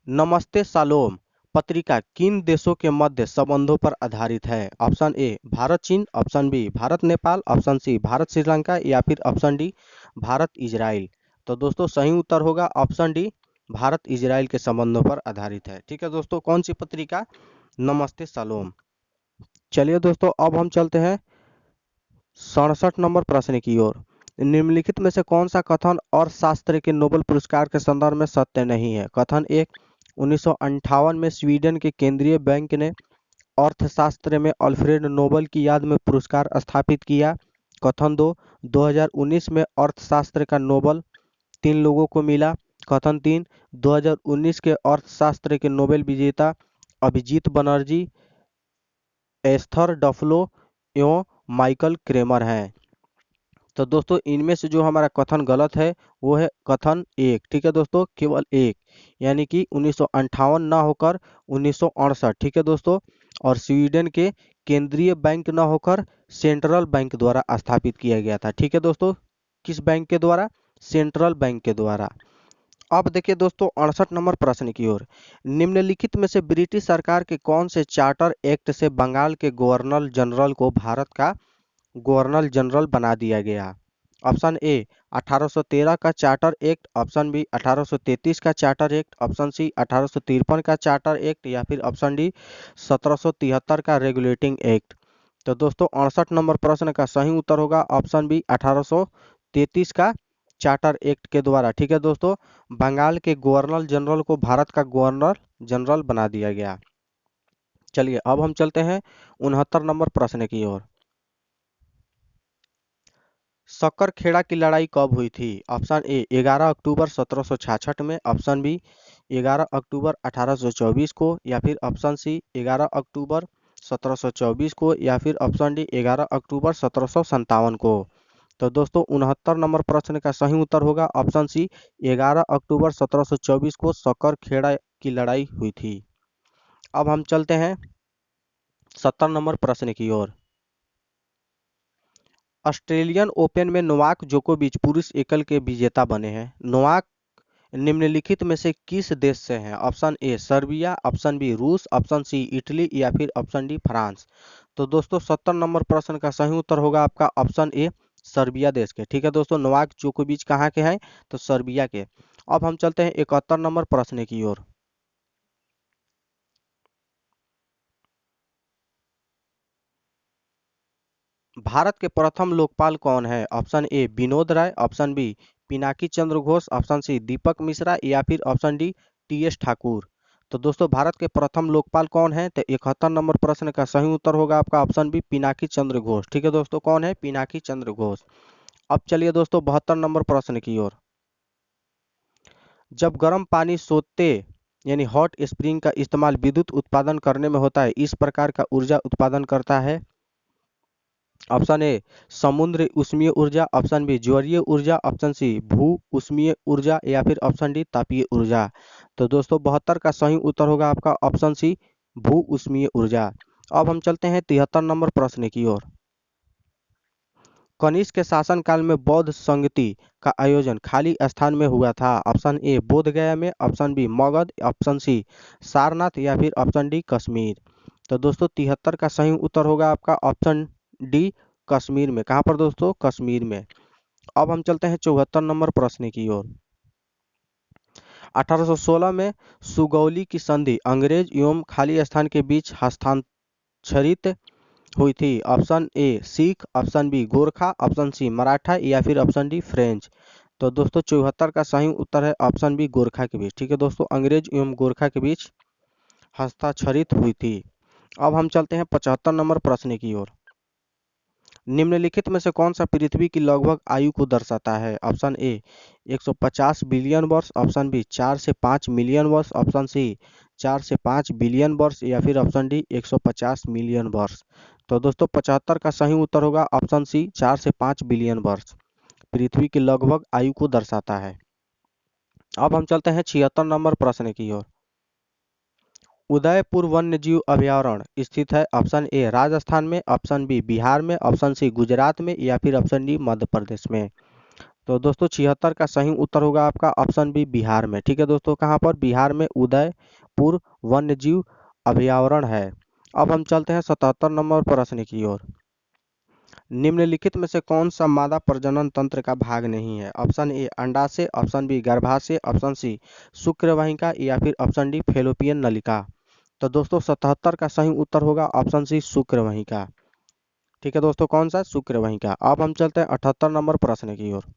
नमस्ते शालोम पत्रिका किन देशों के मध्य संबंधों पर आधारित है? ऑप्शन ए भारत चीन, option B Bharat Nepal, option C Bharat Sri Lanka या फिर ऑप्शन डी भारत इजराइल। तो दोस्तों सही उत्तर होगा ऑप्शन डी भारत इजराइल के संबंधों पर आधारित है। ठीक है दोस्तों, कौन सी पत्रिका? नमस्ते शालोम। चलिए दोस्तों अब हम चलते हैं 67 नंबर प्रश्न की ओर। निम्नलिखित में से कौन सा कथन अर्थशास्त्र के नोबेल पुरस्कार के संदर्भ में सत्य नहीं है? कथन एक, 1958 में स्वीडन के केंद्रीय बैंक ने अर्थशास्त्र में अल्फ्रेड नोबेल की याद में पुरस्कार स्थापित किया। कथन दो, 2019 में अर्थशास्त्र का नोबेल 3 लोगों को मिला। कथन तीन, 2019 के अर्थशास्त्र के नोबेल विजेता अभिजीत बनर्जी, एस्थर डफलो एवं माइकल क्रेमर हैं। तो दोस्तों इनमें से जो हमारा कथन गलत है वो है कथन एक। ठीक है दोस्तों, केवल एक, यानी कि 1958 ना होकर 1968। ठीक है दोस्तों, और स्वीडन के केंद्रीय बैंक ना होकर सेंट्रल बैंक द्वारा स्थापित किया गया था। ठीक है दोस्तों, किस बैंक के द्वारा? सेंट्रल बैंक के द्वारा। अब देखिए दोस्तों 68 नंबर प्रश्न की ओर, निम्नलिखित में से ब्रिटिश सरकार के कौन से चार्टर एक्ट से बंगाल के गवर्नर जनरल को भारत का गवर्नर जनरल बना दिया गया? ऑप्शन ए 1813 का चार्टर एक्ट, ऑप्शन बी 1833 का चार्टर एक्ट, ऑप्शन सी 1853 का चार्टर एक्ट या फिर ऑप्शन डी 1773 का रेगुलेटिंग एक्ट। तो दोस्तों 68 नंबर प्रश्न का सही उत्तर होगा ऑप्शन बी 1833 का चार्टर एक्ट के द्वारा। ठीक है दोस्तों, बंगाल के गवर्नर जनरल को भारत का गवर्नर जनरल बना दिया गया। चलिए अब हम चलते हैं 69 नंबर प्रश्न की ओर। सक्करखेड़ा की लड़ाई कब हुई थी? ऑप्शन ए 11 अक्टूबर 1766 में, ऑप्शन बी 11 अक्टूबर 1824 को या फिर ऑप्शन सी 11 अक्टूबर 1724 को या फिर ऑप्शन डी 11 अक्टूबर 1757 को। तो दोस्तों 69 नंबर प्रश्न का सही उत्तर होगा ऑप्शन सी 11 अक्टूबर 1724 को सक्करखेड़ा की लड़ाई हुई थी। अब हम चलते हैं 70 नंबर प्रश्न की ओर। ऑस्ट्रेलियन ओपन में नोवाक जोकोविच पुरुष एकल के विजेता बने हैं। नोवाक निम्नलिखित में से किस देश से हैं? Option A Serbia, option B रूस, ऑप्शन सी इटली या फिर ऑप्शन डी फ्रांस। तो दोस्तों 70 नंबर प्रश्न का सही उत्तर होगा आपका ऑप्शन ए सर्बिया देश के। ठीक है दोस्तों, नोवाक जोकोविच कहाँ के हैं? तो सर्बिया के। अब हम चलते हैं 71 नंबर प्रश्न की ओर। भारत के प्रथम लोकपाल कौन है? Option A Vinod Rai, option B Pinaki Chandra Ghose, option C Deepak Mishra या फिर option D T S Thakur. तो दोस्तों भारत के प्रथम लोकपाल कौन है? तो 71 नंबर प्रश्न का सही उत्तर होगा आपका ऑप्शन बी पिनाकी चंद्र घोष। ठीक है दोस्तों, कौन है? पिनाकी चंद्र घोष। अब चलिए दोस्तों 72 नंबर प्रश्न की ओर। जब गर्म पानी सोते यानी हॉट स्प्रिंग का इस्तेमाल विद्युत उत्पादन करने में होता है, इस प्रकार का ऊर्जा उत्पादन करता है। ऑप्शन ए समुद्र उष्मीय ऊर्जा, ऑप्शन बी ज्वारीय ऊर्जा, ऑप्शन सी भू उष्मीय ऊर्जा या फिर ऑप्शन डी तापीय ऊर्जा। तो दोस्तों 72 का सही उत्तर होगा आपका ऑप्शन सी भू उष्मीय ऊर्जा। अब हम चलते हैं 73 नंबर प्रश्न की ओर। कनिष्क के शासनकाल में बौद्ध संगति का आयोजन खाली स्थान में हुआ था। ऑप्शन ए बोध गया में, option B Magadh, option C Sarnath या फिर ऑप्शन डी कश्मीर। तो दोस्तों 73 का सही उत्तर होगा आपका ऑप्शन डी कश्मीर में। कहाँ पर दोस्तों? कश्मीर में। अब हम चलते हैं 74 नंबर प्रश्न की ओर। 1816 में सुगौली की संधि अंग्रेज एवं खाली स्थान के बीच हस्ताक्षरित हुई थी? Option A Sikh, option B Gorkha, option C Maratha या फिर ऑप्शन डी फ्रेंच। तो दोस्तों 74 का सही उत्तर है ऑप्शन बी गोरखा के बीच। ठीक है दोस्तों, अंग्रेज एवं गोरखा के बीच हस्ताक्षरित हुई थी। अब हम चलते हैं 75 नंबर प्रश्न की ओर। निम्नलिखित में से कौन सा पृथ्वी की लगभग आयु को दर्शाता है? ऑप्शन ए 150 बिलियन वर्ष, ऑप्शन बी 4 से 5 मिलियन वर्ष, ऑप्शन सी 4 से 5 बिलियन वर्ष या फिर ऑप्शन डी 150 मिलियन वर्ष। तो दोस्तों 75 का सही उत्तर होगा ऑप्शन सी 4 से 5 बिलियन वर्ष पृथ्वी की लगभग आयु को दर्शाता है। अब हम चलते हैं 76 नंबर प्रश्न की ओर। उदयपुर वन्यजीव अभयारण्य स्थित है ऑप्शन ए राजस्थान में, ऑप्शन बी बिहार में, ऑप्शन सी गुजरात में या फिर ऑप्शन डी मध्य प्रदेश में। तो दोस्तों 76 का सही उत्तर होगा आपका ऑप्शन बी बिहार में। ठीक है दोस्तों, कहाँ पर? बिहार में उदयपुर वन्यजीव अभयारण्य है। अब हम चलते हैं 77 नंबर प्रश्न की ओर। निम्नलिखित में से कौन सा मादा प्रजनन तंत्र का भाग नहीं है? ऑप्शन ए अंडाशय, ऑप्शन बी गर्भाशय, ऑप्शन सी शुक्रवाहिका या फिर ऑप्शन डी फैलोपियन नलिका। तो दोस्तों 77 का सही उत्तर होगा ऑप्शन सी शुक्रवाहिका। ठीक है दोस्तों, कौन सा? शुक्रवाहिका। अब हम चलते हैं 78 नंबर प्रश्न की ओर।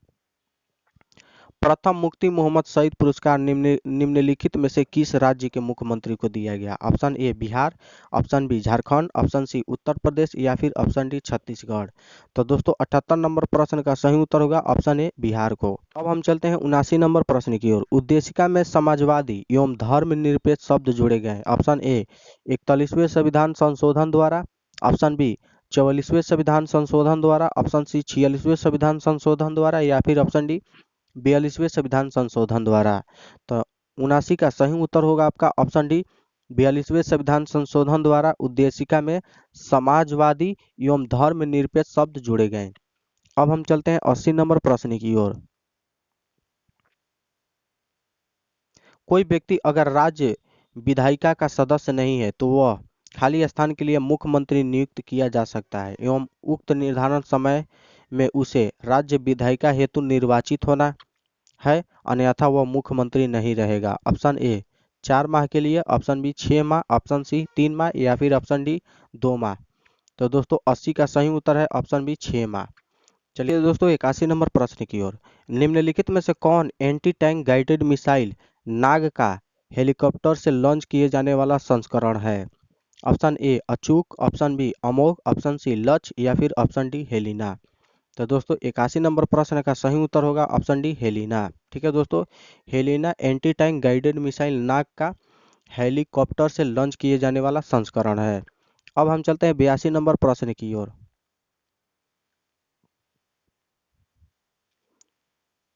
प्रथम मुफ्ती मोहम्मद सईद पुरस्कार निम्नलिखित में से किस राज्य के मुख्यमंत्री को दिया गया? Option A Bihar, option B Jharkhand, option C Uttar Pradesh या फिर ऑप्शन डी छत्तीसगढ़। तो दोस्तों 78 नंबर प्रश्न का सही उत्तर होगा ऑप्शन ए बिहार को। अब हम चलते हैं 79 नंबर प्रश्न की ओर। उद्देशिका में समाजवादी एवं धर्मनिरपेक्ष शब्द जोड़े गए। ऑप्शन ए 41वें संविधान संशोधन द्वारा, ऑप्शन बी 44वें संविधान संशोधन द्वारा, ऑप्शन सी 46वें संविधान संशोधन द्वारा या फिर ऑप्शन डी 42वें संविधान संशोधन द्वारा। तो 79 का सही उत्तर होगा आपका ऑप्शन डी 42वें संविधान संशोधन द्वारा उद्देशिका में समाजवादी एवं धर्मनिरपेक्ष शब्द जोड़े गए। अब हम चलते हैं 80 नंबर प्रश्न की ओर। कोई व्यक्ति अगर राज्य विधायिका का सदस्य नहीं है तो वह खाली स्थान के लिए मुख्यमंत्री नियुक्त किया जा सकता है एवं उक्त निर्धारण समय में उसे राज्य विधायिका हेतु निर्वाचित होना है, अन्यथा वह मुख्यमंत्री नहीं रहेगा। ऑप्शन ए 4 माह के लिए, ऑप्शन बी 6 माह, ऑप्शन सी 3 माह या फिर ऑप्शन डी 2 माह। तो दोस्तों 80 का सही उत्तर है ऑप्शन बी 6 माह। चलिए दोस्तों 81 नंबर प्रश्न की ओर। निम्नलिखित में से कौन anti tank guided missile Nag का हेलीकॉप्टर से लॉन्च किए जाने वाला संस्करण है? ऑप्शन ए अचूक, ऑप्शन बी अमोघ, ऑप्शन सी लक्ष्य या फिर ऑप्शन डी हेलिना। तो दोस्तों 81 नंबर प्रश्न का सही उत्तर होगा ऑप्शन डी हेलिना। ठीक है दोस्तों, Helina anti tank guided missile Nag का हेलीकॉप्टर से लॉन्च किए जाने वाला संस्करण है। अब हम चलते हैं 82 नंबर प्रश्न की ओर।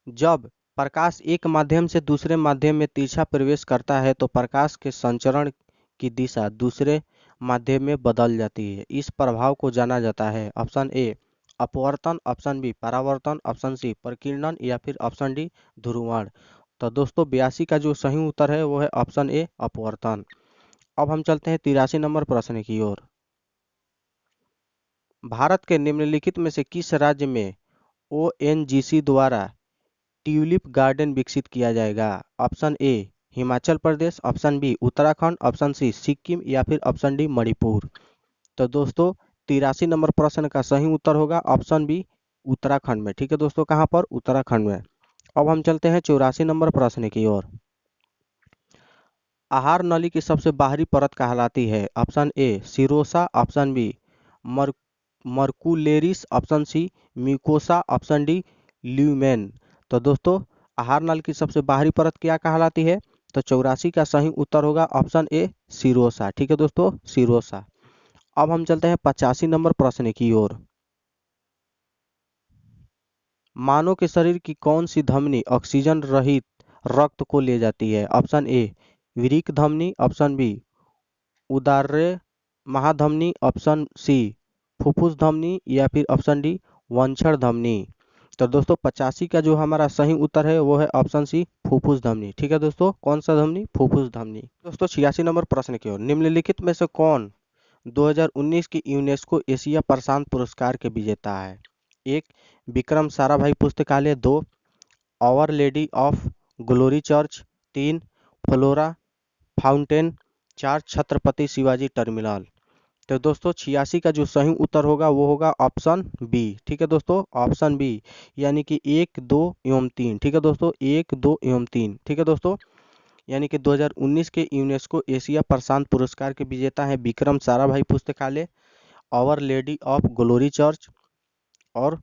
जब प्रकाश एक माध्यम से दूसरे माध्यम में तिरछा प्रवेश करता है तो प्रकाश के संचरण की दिशा दूसरे माध्यम में बदल जाती है। इस प्रभाव को जाना जाता है ऑप्शन ए अपवर्तन, ऑप्शन बी परावर्तन, ऑप्शन सी प्रकीर्णन या फिर ऑप्शन डी ध्रुवण। तो दोस्तों 82 का जो सही उत्तर है वो है ऑप्शन ए अपवर्तन। अब हम चलते हैं 83 नंबर प्रश्न की ओर। भारत के निम्नलिखित में से किस राज्य में ओएनजीसी द्वारा ट्यूलिप गार्डन विकसित किया जाएगा? Option A Himachal Pradesh, option B Uttarakhand, option C Sikkim या फिर ऑप्शन डी मणिपुर। तो दोस्तों 83 नंबर प्रश्न का सही उत्तर होगा ऑप्शन बी उत्तराखंड में। ठीक है दोस्तों, कहाँ पर? उत्तराखंड में। अब हम चलते हैं 84 नंबर प्रश्न की ओर। आहार नली की सबसे बाहरी परत कहलाती है? Option A serosa, option B मर muscularis, option C mucosa, option D lumen. तो दोस्तों आहार नल की सबसे बाहरी परत क्या कहलाती है? तो 84 का सही उत्तर होगा ऑप्शन ए सिरोसा। ठीक है दोस्तों, सिरोसा। अब हम चलते हैं 85 नंबर प्रश्न की ओर। मानव के शरीर की कौन सी धमनी ऑक्सीजन रहित रक्त को ले जाती है? ऑप्शन ए वृक्क धमनी, ऑप्शन बी उदार्य महाधमनी, ऑप्शन सी फुफ्फुस धमनी या फिर ऑप्शन डी वंशण धमनी। तो दोस्तों 85 का जो हमारा सही उत्तर है वो है ऑप्शन सी फुफ्फुस धमनी। ठीक है दोस्तों, कौन सा धमनी? फुफ्फुस धमनी। दोस्तों 86 नंबर प्रश्न की ओर। निम्नलिखित में से कौन 2019 की यूनेस्को एशिया प्रशांत पुरस्कार के विजेता है? एक विक्रम साराभाई पुस्तकालय, 2 Our Lady of Glory Church, 3 Flora Fountain, 4 Chhatrapati Shivaji Terminal. तो दोस्तों 86 का जो सही उत्तर होगा वो होगा ऑप्शन बी। ठीक है दोस्तों, ऑप्शन बी, यानी कि 1, 2 एवं 3। ठीक है दोस्तों, 1, 2 एवं 3। ठीक है दोस्तों, यानी कि 2019 के यूनेस्को एशिया प्रशांत पुरस्कार के विजेता हैं विक्रम साराभाई पुस्तकालय, Our Lady of Glory Church और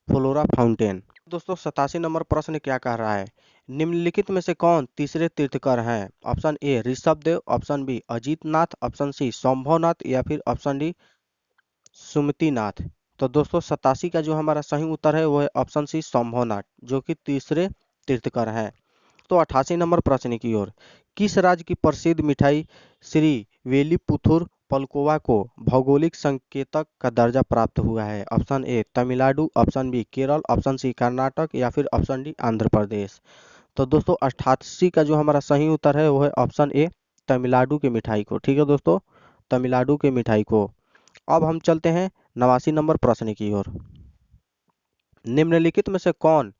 फ्लोरा फाउंटेन। दोस्तों 87 नंबर प्रश्न क्या कह रहा है, निम्नलिखित में से कौन तीसरे तीर्थकर हैं? Option A Rishabh Dev, option B Ajit Nath, option C Sambhavnath या फिर ऑप्शन डी सुमतिनाथ। तो दोस्तों 87 का जो हमारा सही उत्तर है वो है ऑप्शन सी संभवनाथ, जो कि तीसरे तीर्थकर हैं। तो 88 नंबर प्रश्न की ओर, किस राज्य की प्रसिद्ध मिठाई श्री वेलीपुथुर पलकोवा को भौगोलिक संकेतक का दर्जा प्राप्त हुआ है? Option A Tamil Nadu, option B Kerala, option C Karnataka या फिर ऑप्शन डी आंध्र प्रदेश। तो दोस्तों 88 का जो हमारा सही उत्तर है वो है ऑप्शन ए तमिलनाडु की मिठाई को। ठीक है दोस्तों, तमिलनाडु की मिठाई को। अब हम चलते हैं 89 नंबर प्रश्न की ओर, निम्नलिखित में से कौन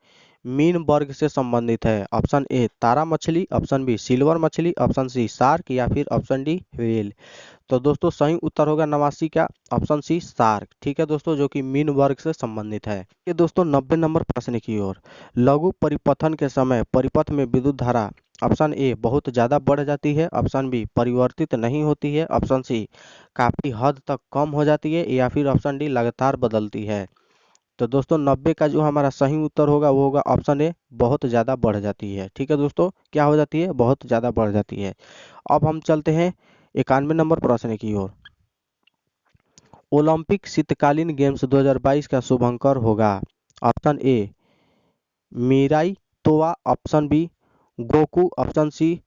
मीन वर्ग से संबंधित है? ऑप्शन ए तारा मछली, ऑप्शन बी सिल्वर मछली, ऑप्शन सी शार्क या फिर ऑप्शन डी व्हेल। तो दोस्तों सही उत्तर होगा 89 का ऑप्शन सी शार्क। ठीक है दोस्तों, जो कि मीन वर्ग से संबंधित है। ये दोस्तों 90 नंबर प्रश्न की ओर, लघु परिपथन के समय परिपथ में विद्युत धारा ऑप्शन ए बहुत ज़्यादा बढ़ जाती है, ऑप्शन बी परिवर्तित नहीं होती है, ऑप्शन सी काफ़ी हद तक कम हो जाती है या फिर ऑप्शन डी लगातार बदलती है। तो दोस्तों 90 का जो हमारा सही उत्तर होगा वो होगा ऑप्शन ए बहुत ज़्यादा बढ़ जाती है। ठीक है दोस्तों, क्या हो जाती है? बहुत ज़्यादा बढ़ जाती है। अब हम चलते हैं 91 नंबर प्रश्न की ओर, ओलंपिक शीतकालीन गेम्स 2022 का शुभंकर होगा? Option A Miraitowa, option B Goku, option C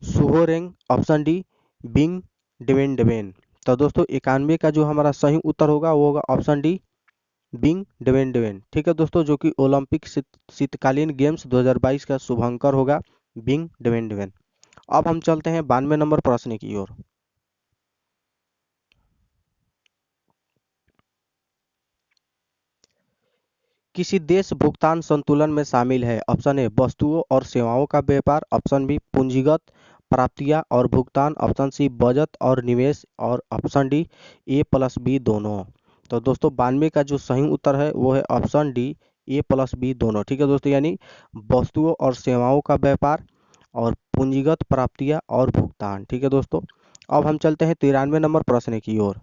Soohorang, option D Bing Dwen Dwen. तो दोस्तों 91 का जो हमारा सही उत्तर होगा वो होगा ऑप्शन डी बिंग डेवेन डेवेन। ठीक है दोस्तों, जो कि ओलंपिक शीतकालीन गेम्स 2022 का शुभंकर होगा बिंग डेवेन डेवेन। अब हम चलते हैं 92 नंबर प्रश्न की ओर, किसी देश भुगतान संतुलन में शामिल है? ऑप्शन ए वस्तुओं और सेवाओं का व्यापार, ऑप्शन बी पूंजीगत प्राप्तियां और भुगतान, ऑप्शन सी बचत और निवेश और option D A plus B दोनों। तो दोस्तों 92 का जो सही उत्तर है वो है option D A plus B दोनों। ठीक है दोस्तों, यानी वस्तुओं और सेवाओं का व्यापार और पूंजीगत प्राप्तियां और भुगतान। ठीक है दोस्तों, अब हम चलते हैं 93 नंबर प्रश्न की ओर,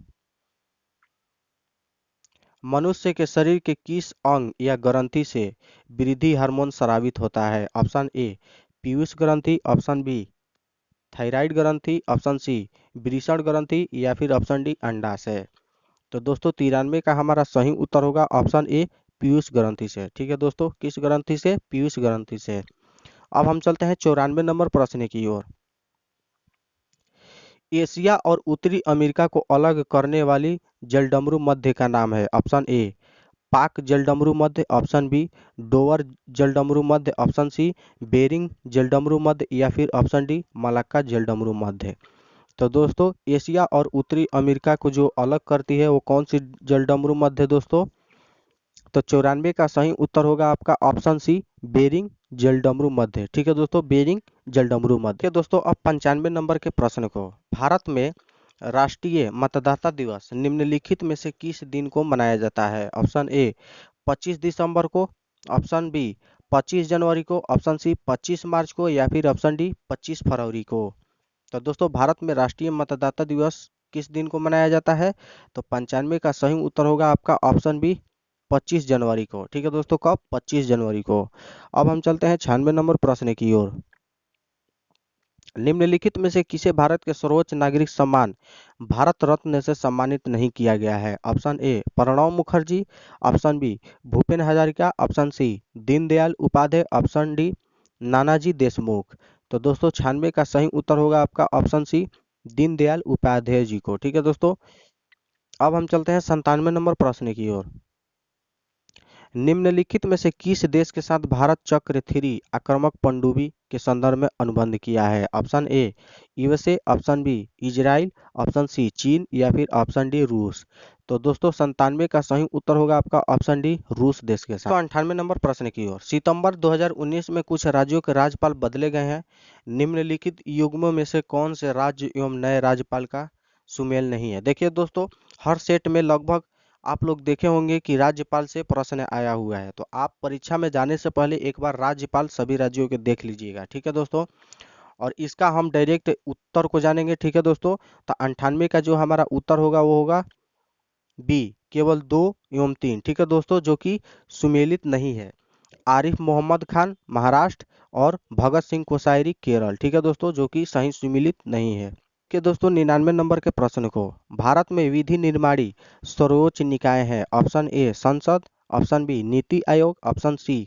मनुष्य के शरीर के किस अंग या ग्रंथि से वृद्धि हार्मोन स्रावित होता है? ऑप्शन ए पीयूष ग्रंथि, ऑप्शन बी थायराइड ग्रंथि, ऑप्शन सी वृषण ग्रंथि या फिर ऑप्शन डी अंडाशय। तो दोस्तों 93 का हमारा सही उत्तर होगा ऑप्शन ए पीयूष ग्रंथि से। ठीक है दोस्तों, किस ग्रंथि से? पीयूष ग्रंथि से। अब हम चलते हैं 94 नंबर प्रश्न की ओर, एशिया और उत्तरी अमेरिका को अलग करने वाली जलडमरू मध्य का नाम है? ऑप्शन ए पाक जलडमरू मध्य, ऑप्शन बी डोवर जलडमरू मध्य, ऑप्शन सी बेरिंग जलडमरू मध्य या फिर ऑप्शन डी मलाक्का जलडमरू मध्य। तो दोस्तों एशिया और उत्तरी अमेरिका को जो अलग करती है वो कौन सी जलडमरू मध्य दोस्तों? तो 94 का सही उत्तर होगा आपका ऑप्शन सी बेरिंग जलडमरू मध्य। ठीक है दोस्तों, बेरिंग जलडमरू मध्य। दोस्तों अब 95 नंबर के प्रश्न को, भारत में राष्ट्रीय मतदाता दिवस निम्नलिखित में से किस दिन को मनाया जाता है? ऑप्शन ए 25 दिसंबर को, ऑप्शन बी 25 जनवरी को, ऑप्शन सी 25 मार्च को या फिर ऑप्शन डी 25 फरवरी को। तो दोस्तों भारत में राष्ट्रीय मतदाता दिवस किस दिन को मनाया जाता है? तो 95 का सही उत्तर होगा आपका ऑप्शन बी 25 जनवरी को। ठीक है दोस्तों, कब? 25 जनवरी को। अब हम चलते हैं 96 नंबर प्रश्न की ओर, निम्नलिखित में से किसे भारत के सर्वोच्च नागरिक सम्मान भारत रत्न से सम्मानित नहीं किया गया है? Option A Pranab Mukherjee, option B Bhupen Hazarika, option C Deendayal Upadhyaya, option D Nanaji Deshmukh. तो दोस्तों 96 का सही उत्तर होगा आपका ऑप्शन सी दीनदयाल उपाध्याय जी को। ठीक है दोस्तों, अब हम चलते हैं 97 नंबर प्रश्न की ओर, निम्नलिखित में से किस देश के साथ भारत चक्र 3 आक्रामक पनडुब्बी के संदर्भ में अनुबंध किया है? Option A USA, option B Israel, option C चीन या फिर ऑप्शन डी रूस। तो दोस्तों 97 का सही उत्तर होगा आपका ऑप्शन डी रूस देश के साथ। तो 98 नंबर प्रश्न की ओर, सितंबर 2019 में कुछ राज्यों के राज्यपाल बदले गए हैं, निम्नलिखित युग्मों में से कौन से राज्य एवं नए राज्यपाल का सुमेल नहीं है। देखिए दोस्तों, हर सेट में लगभग आप लोग देखे होंगे कि राज्यपाल से प्रश्न आया हुआ है, तो आप परीक्षा में जाने से पहले एक बार राज्यपाल सभी राज्यों के देख लीजिएगा, ठीक है दोस्तों। और इसका हम डायरेक्ट उत्तर को जानेंगे, ठीक है दोस्तों। तो 98 का जो हमारा उत्तर होगा वो होगा बी, केवल 2 एवं 3, ठीक है दोस्तों, जो कि सुमेलित नहीं है। आरिफ मोहम्मद खान महाराष्ट्र और भगत सिंह कोश्यारी केरल, ठीक है दोस्तों, जो कि सही सुमेलित नहीं है। के दोस्तों 99 नंबर के प्रश्न को, भारत में विधि निर्माणी सर्वोच्च निकाय है। ऑप्शन ए संसद, option B NITI Aayog, option C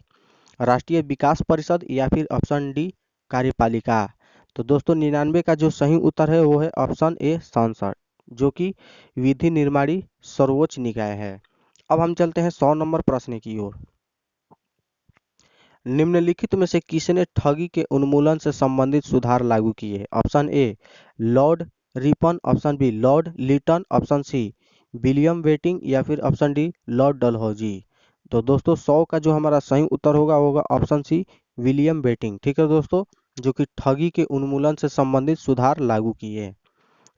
राष्ट्रीय विकास परिषद या फिर ऑप्शन डी कार्यपालिका। तो दोस्तों 99 का जो सही उत्तर है वो है ऑप्शन ए संसद, जो कि विधि निर्माणी सर्वोच्च निकाय है। अब हम चलते हैं 100 नंबर प्रश्न की ओर। निम्नलिखित में से किसने ठगी के उन्मूलन से संबंधित सुधार लागू किए? Option A Lord Ripon, option B Lord Lytton, option C William वेटिंग या फिर ऑप्शन डी लॉर्ड डलहौजी। तो दोस्तों 100 का जो हमारा सही उत्तर होगा ऑप्शन सी विलियम वेटिंग, ठीक है दोस्तों, जो कि ठगी के उन्मूलन से संबंधित सुधार लागू किए।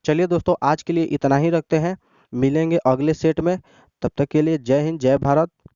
चलिए दोस्तों, आज के लिए इतना ही रखते हैं, मिलेंगे अगले सेट में। तब तक के लिए जय हिंद, जय भारत।